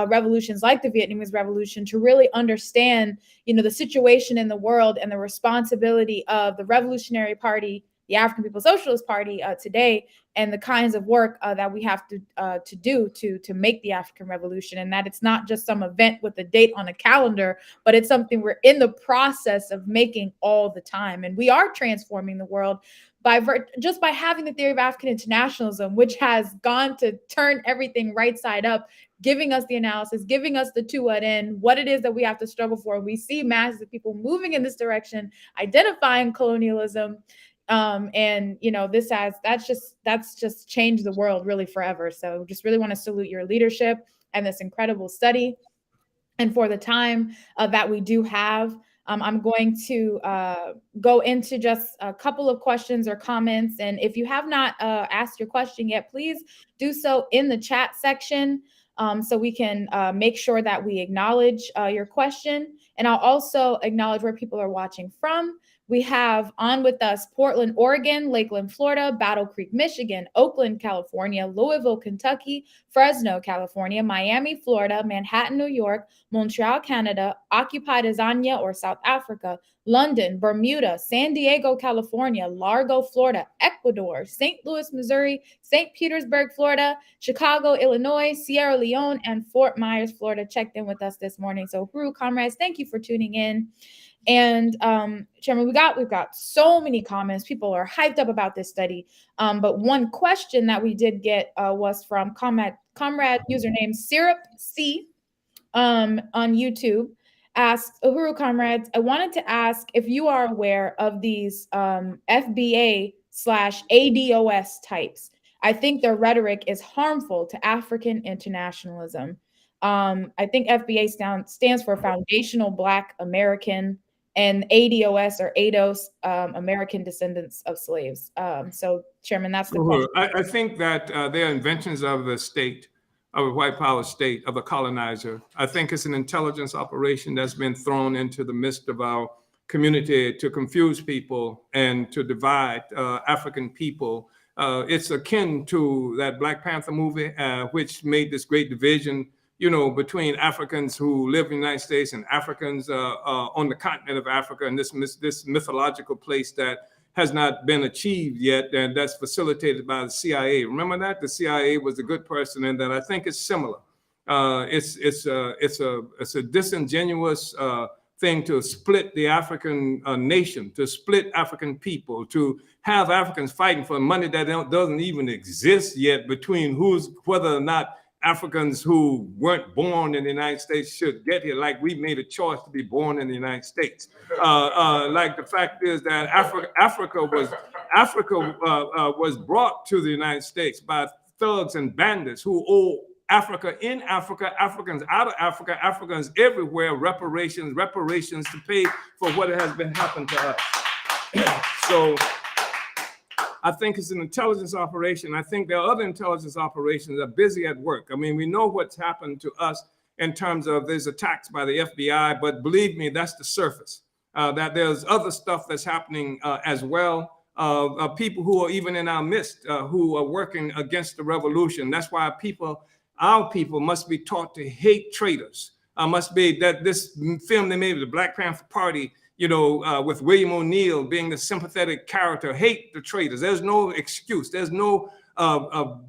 revolutions like the Vietnamese Revolution to really understand the situation in the world and the responsibility of the Revolutionary Party, the African People's Socialist Party today, and the kinds of work that we have to do to make the African Revolution. And that it's not just some event with a date on a calendar, but it's something we're in the process of making all the time. And we are transforming the world just by having the theory of African internationalism, which has gone to turn everything right side up, giving us the analysis, giving us the what it is that we have to struggle for. We see masses of people moving in this direction, identifying colonialism. And that's just changed the world really forever. So just really want to salute your leadership and this incredible study. And for the time that we do have, I'm going to go into just a couple of questions or comments. And if you have not asked your question yet, please do so in the chat section so we can make sure that we acknowledge your question. And I'll also acknowledge where people are watching from. We have on with us Portland, Oregon, Lakeland, Florida, Battle Creek, Michigan, Oakland, California, Louisville, Kentucky, Fresno, California, Miami, Florida, Manhattan, New York, Montreal, Canada, Occupied Azania or South Africa, London, Bermuda, San Diego, California, Largo, Florida, Ecuador, St. Louis, Missouri, St. Petersburg, Florida, Chicago, Illinois, Sierra Leone, and Fort Myers, Florida checked in with us this morning. So, Huru comrades, thank you for tuning in. And Chairman, we've got so many comments. People are hyped up about this study. But one question that we did get was from comrade username Syrup C on YouTube. Asked, Uhuru comrades, I wanted to ask if you are aware of these FBA/ADOS types. I think their rhetoric is harmful to African internationalism. I think FBA stands for Foundational Black American, and ADOS or ADOS, American Descendants of Slaves. So, Chairman, that's the question. I think that they are inventions of the state, of a white power state, of a colonizer. I think it's an intelligence operation that's been thrown into the midst of our community to confuse people and to divide African people. It's akin to that Black Panther movie, which made this great division between Africans who live in the United States and Africans on the continent of Africa, and this mythological place that has not been achieved yet, and that's facilitated by the CIA. Remember that? The CIA was a good person, and that I think it's similar. It's a disingenuous thing to split the African nation, to split African people, to have Africans fighting for money that doesn't even exist yet between whether or not Africans who weren't born in the United States should get here, like we made a choice to be born in the United States. Like the fact is that Africa was brought to the United States by thugs and bandits who owe Africa in Africa, Africans out of Africa, Africans everywhere, reparations to pay for what has been happened to us. So I think it's an intelligence operation. I think there are other intelligence operations that are busy at work. I mean, we know what's happened to us in terms of there's attacks by the FBI, but believe me, that's the surface. That there's other stuff that's happening as well. People who are even in our midst who are working against the revolution. That's why our people must be taught to hate traitors. Must be that this film they made of the Black Panther Party, with William O'Neill being the sympathetic character, hate the traitors. There's no excuse. There's no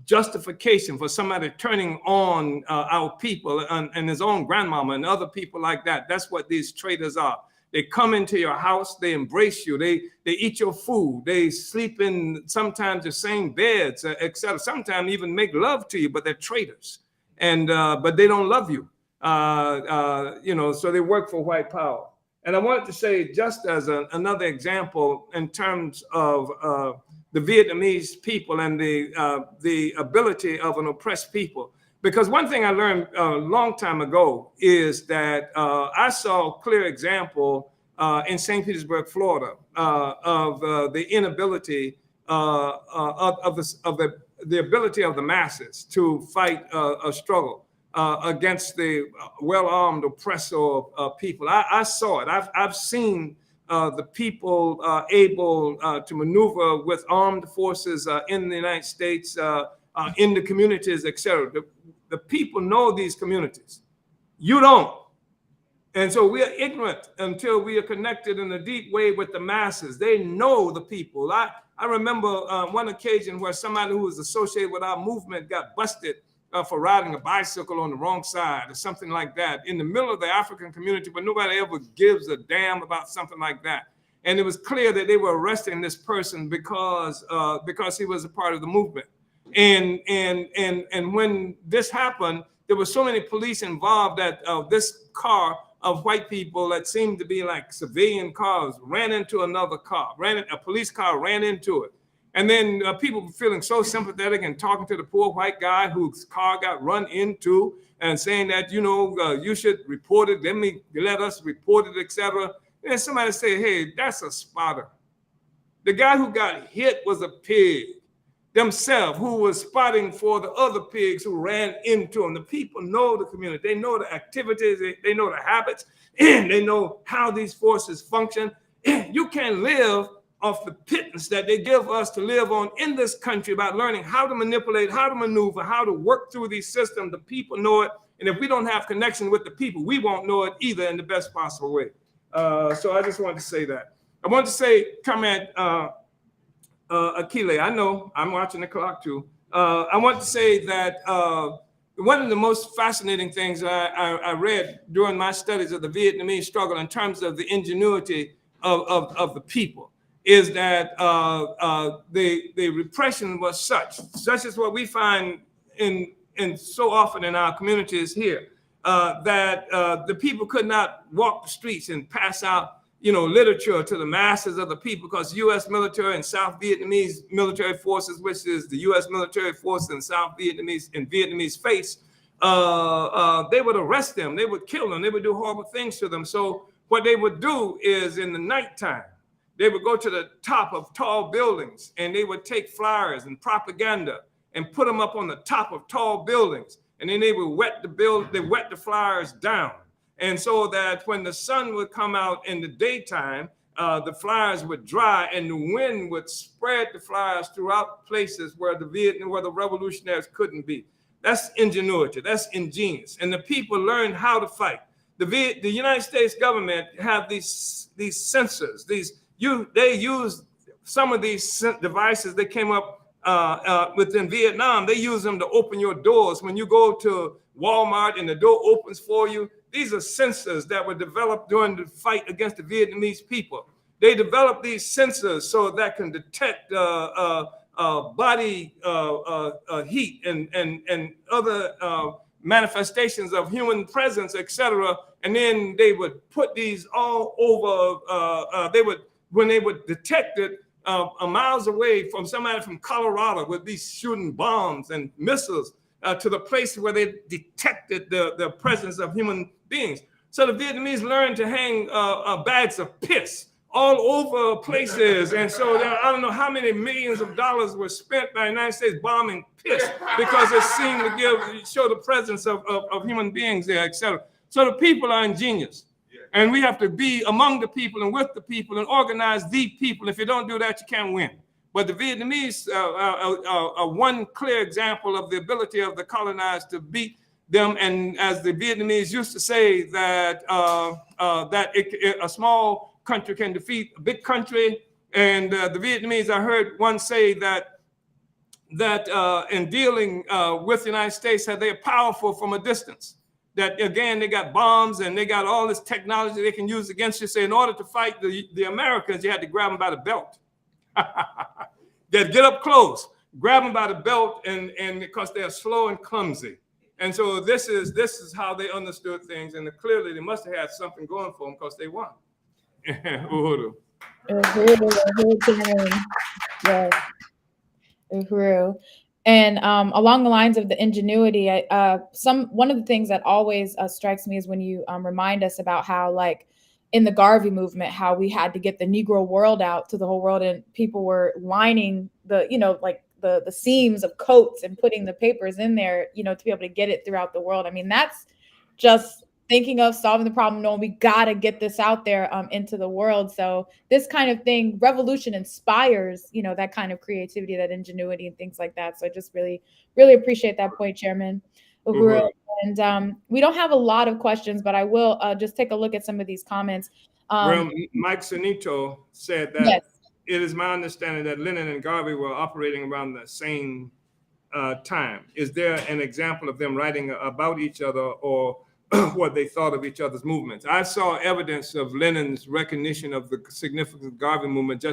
justification for somebody turning on our people and his own grandmama and other people like that. That's what these traitors are. They come into your house, they embrace you, they eat your food, they sleep in sometimes the same beds, etc. Sometimes even make love to you, but they're traitors, and but they don't love you, so they work for white power. And I wanted to say, just as another example, in terms of the Vietnamese people and the ability of an oppressed people. Because one thing I learned a long time ago is that I saw a clear example in St. Petersburg, Florida, of the inability of the ability of the masses to fight a struggle against the well-armed oppressor people. I saw it. I've seen the people able to maneuver with armed forces in the United States, in the communities, etc. The people know these communities. You don't. And so we are ignorant until we are connected in a deep way with the masses. They know the people. I remember one occasion where somebody who was associated with our movement got busted for riding a bicycle on the wrong side or something like that in the middle of the African community, but nobody ever gives a damn about something like that. And it was clear that they were arresting this person because he was a part of the movement. And when this happened, there were so many police involved that this car of white people that seemed to be like civilian cars ran into another car, a police car ran into it. And then people were feeling so sympathetic and talking to the poor white guy whose car got run into and saying that, you should report it. Let us report it, etc. And somebody said, hey, that's a spotter. The guy who got hit was a pig themselves, who was spotting for the other pigs who ran into them. The people know the community. They know the activities. They know the habits. And they know how these forces function. You can't live off the pittance that they give us to live on in this country about learning how to manipulate, how to maneuver, how to work through these systems. The people know it. And if we don't have connection with the people, we won't know it either in the best possible way. So I just wanted to say that. I want to say, comment, Akile, I know I'm watching the clock too. I want to say that one of the most fascinating things I read during my studies of the Vietnamese struggle in terms of the ingenuity of the people is that the repression was such as what we find in so often in our communities here, that the people could not walk the streets and pass out literature to the masses of the people, because U.S. military and South Vietnamese military forces, which is the U.S. military force and South Vietnamese and Vietnamese face, they would arrest them, they would kill them, they would do horrible things to them. So what they would do is in the nighttime, they would go to the top of tall buildings and they would take flyers and propaganda and put them up on the top of tall buildings. And then they would wet the flyers down. And so that when the sun would come out in the daytime, the flyers would dry and the wind would spread the flyers throughout places where the revolutionaries couldn't be. That's ingenuity. That's ingenious. And the people learned how to fight. The United States government have these sensors. They use some of these devices that came up within Vietnam. They use them to open your doors. When you go to Walmart and the door opens for you, these are sensors that were developed during the fight against the Vietnamese people. They developed these sensors so that can detect body heat and other manifestations of human presence, etc. And then they would put these all over. When they would detect it miles away from somebody from Colorado, would be shooting bombs and missiles to the place where they detected the presence of human beings. So the Vietnamese learned to hang bags of piss all over places. And so I don't know how many millions of dollars were spent by the United States bombing piss because it seemed to show the presence of human beings there, etc. So the people are ingenious. And we have to be among the people and with the people and organize the people. If you don't do that, you can't win. But the Vietnamese are one clear example of the ability of the colonized to beat them. And as the Vietnamese used to say, that a small country can defeat a big country. And the Vietnamese, I heard one say that in dealing with the United States, that they're powerful from a distance. That again, they got bombs and they got all this technology they can use against you. So in order to fight the Americans, you had to grab them by the belt. They'd get up close, grab them by the belt, and because they're slow and clumsy. And so this is how they understood things. And clearly they must have had something going for them because they won. Uhuru. Yes. Uhuru. And along the lines of the ingenuity, one of the things that always strikes me is when you remind us about how, like, in the Garvey movement, how we had to get the Negro world out to the whole world, and people were lining the seams of coats and putting the papers in there, to be able to get it throughout the world. I mean, that's just thinking of solving the problem, knowing we got to get this out there into the world. So this kind of thing, revolution inspires, that kind of creativity, that ingenuity and things like that. So I just really, really appreciate that point, Chairman Uhuru. Mm-hmm. And we don't have a lot of questions, but I will just take a look at some of these comments. Well, Mike Sanito said that yes. It is my understanding that Lenin and Garvey were operating around the same time. Is there an example of them writing about each other or what they thought of each other's movements? I saw evidence of Lenin's recognition of the significance of the Garvey movement.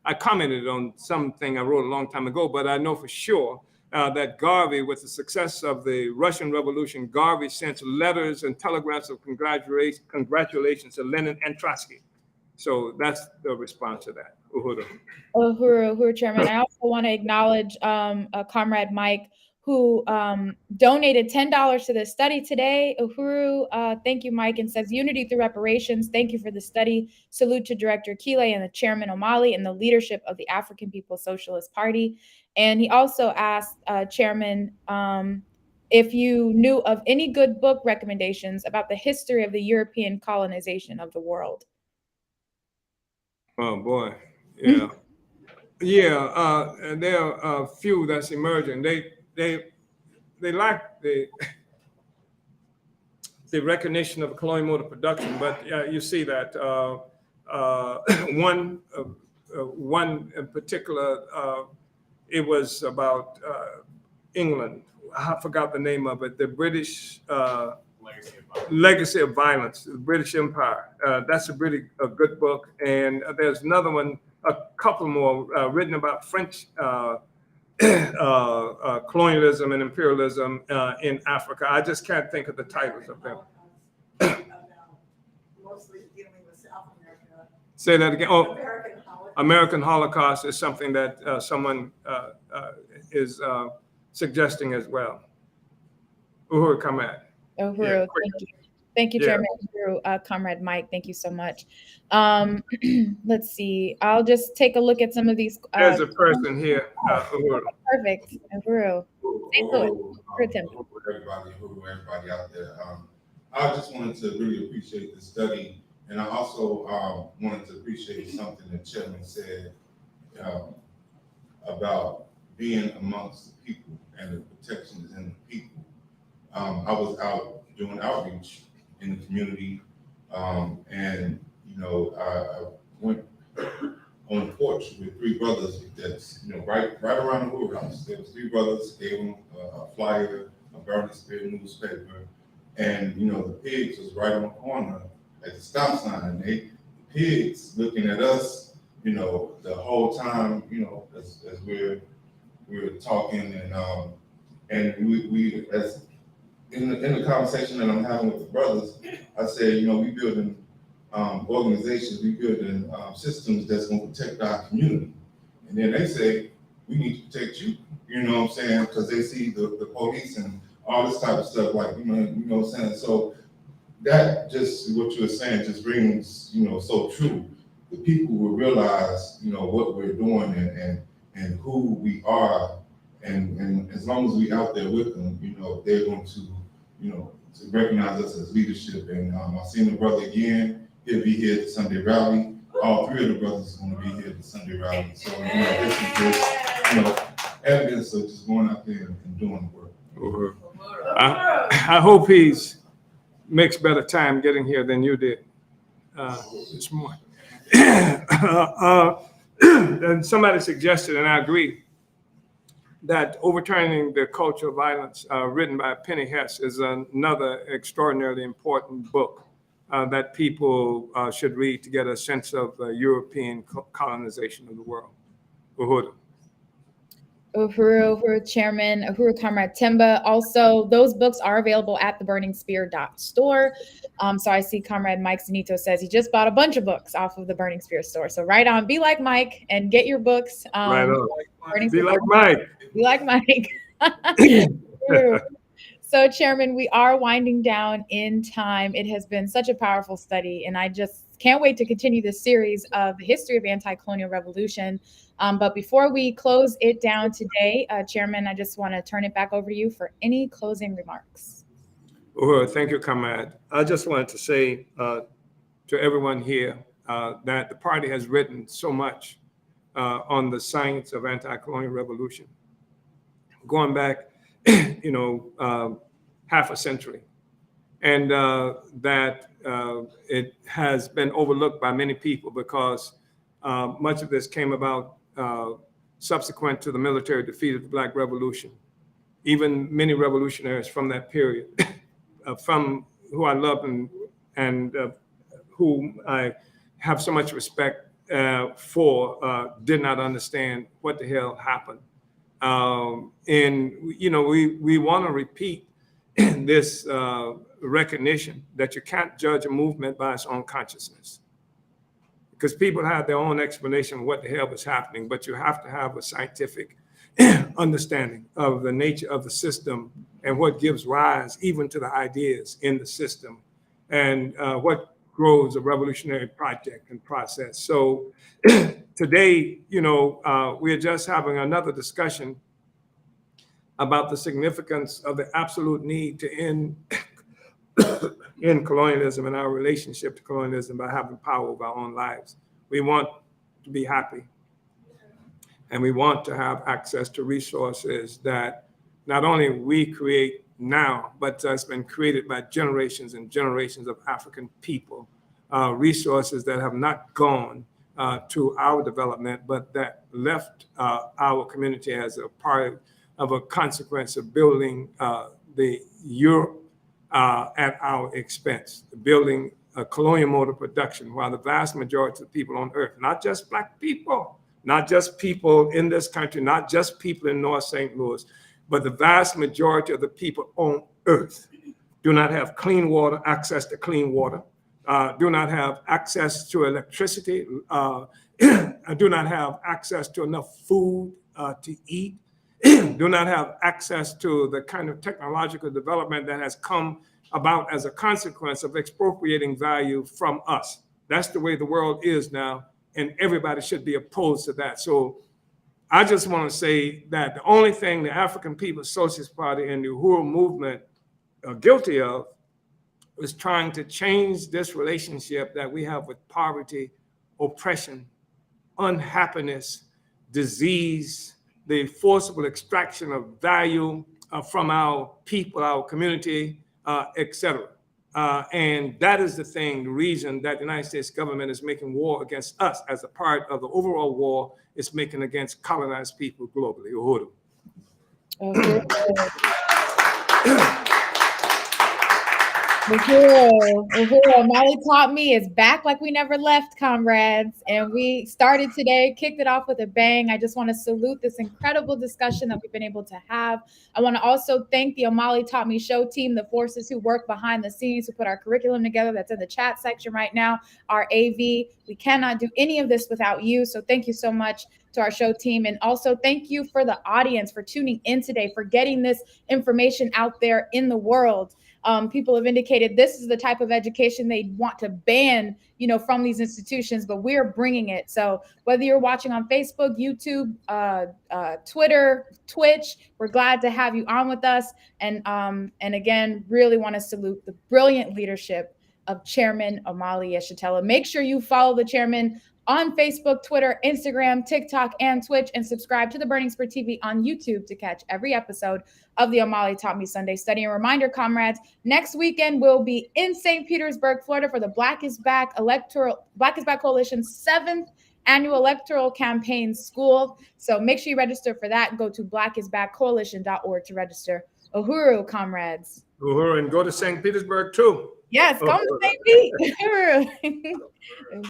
I commented on something I wrote a long time ago, but I know for sure that Garvey, with the success of the Russian Revolution, Garvey sent letters and telegrams of congratulations to Lenin and Trotsky. So that's the response to that. Uhuru, Chairman. I also want to acknowledge Comrade Mike, who donated $10 to the study today. Uhuru, thank you, Mike, and says, unity through reparations. Thank you for the study. Salute to Director Kile and the Chairman Omali and the leadership of the African People's Socialist Party. And he also asked Chairman if you knew of any good book recommendations about the history of the European colonization of the world. Oh, boy. Yeah. Yeah, there are a few that's emerging. They lack the recognition of colonial mode of production, but you see that one in particular, it was about England. I forgot the name of it. The British Legacy of Violence, the British Empire. That's a really good book. And there's another one, a couple more written about French colonialism and imperialism in Africa. I just can't think of the titles of them. Mostly dealing with South America. Say that again. Oh, American Holocaust is something that someone is suggesting as well. Uhuru, come at. Uhuru, yeah, thank you, Chairman. Uhuru, Comrade Mike, thank you so much. Let's see. I'll just take a look at some of these. There's a person here. Uhuru. Perfect. Uhuru. Everybody out there. I just wanted to really appreciate the study, and I also wanted to appreciate something that Chairman said about being amongst the people and the protections in the people. I was out doing outreach in the community, and I went on the porch with three brothers that's right around the wheelhouse. There was three brothers, gave them a flyer, a Burning Spear newspaper, and the pigs was right on the corner at the stop sign. The pigs looking at us, the whole time, as we're talking, and we as in the conversation that I'm having with the brothers, I said, we building organizations, we building systems that's going to protect our community. And then they say, we need to protect you, because they see the police and all this type of stuff, like, you know what I'm saying? So that just, what you were saying just rings, so true. the people will realize, what we're doing and who we are. And as long as we out there with them, they're going to, to recognize us as leadership. And I've seen the brother again. He'll be here at the Sunday rally. All three of the brothers are going to be here at the Sunday rally. So, this is just, evidence of just going out there and doing the work. I hope he's makes better time getting here than you did this morning. And somebody suggested, and I agree, that Overturning the Culture of Violence, written by Penny Hess, is another extraordinarily important book that people should read to get a sense of European colonization of the world. Uhuru. Uhuru, Chairman, Uhuru Comrade Timba. Also, those books are available at theburningspear.store. So I see Comrade Mike Zanito says he just bought a bunch of books off of the Burning Spear store. So right on, be like Mike and get your books. Right on. Be like Mike. Be like Mike. So, Chairman, we are winding down in time. It has been such a powerful study, and I just can't wait to continue this series of the history of anti-colonial revolution. But before we close it down today, Chairman, I just want to turn it back over to you for any closing remarks. Thank you, Comrade. I just wanted to say to everyone here that the party has written so much on the science of anti-colonial revolution, going back, half a century, and that it has been overlooked by many people because much of this came about subsequent to the military defeat of the Black Revolution. Even many revolutionaries from that period, from who I love and whom I have so much respect for, did not understand what the hell happened. And we want to repeat this recognition that you can't judge a movement by its own consciousness, because people have their own explanation of what the hell was happening, but you have to have a scientific understanding of the nature of the system and what gives rise even to the ideas in the system, and what grows a revolutionary project and process. So today, we're just having another discussion about the significance of the absolute need to end colonialism and our relationship to colonialism by having power over our own lives. We want to be happy, and we want to have access to resources that not only we create now, but has been created by generations and generations of African people, resources that have not gone to our development, but that left our community as a part of a consequence of building the Europe at our expense, building a colonial mode of production, while the vast majority of people on earth, not just Black people, not just people in this country, not just people in North St. Louis, but the vast majority of the people on earth do not have clean water, access to clean water, do not have access to electricity, do not have access to enough food to eat, do not have access to the kind of technological development that has come about as a consequence of expropriating value from us. That's the way the world is now, and everybody should be opposed to that. So I just want to say that the only thing the African People's Socialist Party and the Uhuru movement are guilty of is trying to change this relationship that we have with poverty, oppression, unhappiness, disease, the forcible extraction of value from our people, our community, et cetera. And that is the reason that the United States government is making war against us as a part of the overall war it's making against colonized people globally. Uhuru. Uhuru, Omali Taught Me is back like we never left, comrades. And we started today, kicked it off with a bang. I just want to salute this incredible discussion that we've been able to have. I want to also thank the Omali Taught Me show team, the forces who work behind the scenes, who put our curriculum together. That's in the chat section right now, our AV. We cannot do any of this without you. So thank you so much to our show team. And also thank you for the audience for tuning in today, for getting this information out there in the world. People have indicated this is the type of education they want to ban, from these institutions, but we're bringing it. So whether you're watching on Facebook, YouTube, Twitter, Twitch, we're glad to have you on with us. And again, really want to salute the brilliant leadership of Chairman Omali Yeshitela. Make sure you follow the chairman on Facebook, Twitter, Instagram, TikTok, and Twitch, and subscribe to the Burning Spur TV on YouTube to catch every episode of the Omali Taught Me Sunday Study. And reminder, comrades, next weekend we'll be in St. Petersburg, Florida for the Black is Back Coalition's 7th annual electoral campaign school. So make sure you register for that. Go to blackisbackcoalition.org to register. Uhuru, comrades. Uhuru, and go to St. Petersburg too. Yes, come to St. Pete. Uhuru.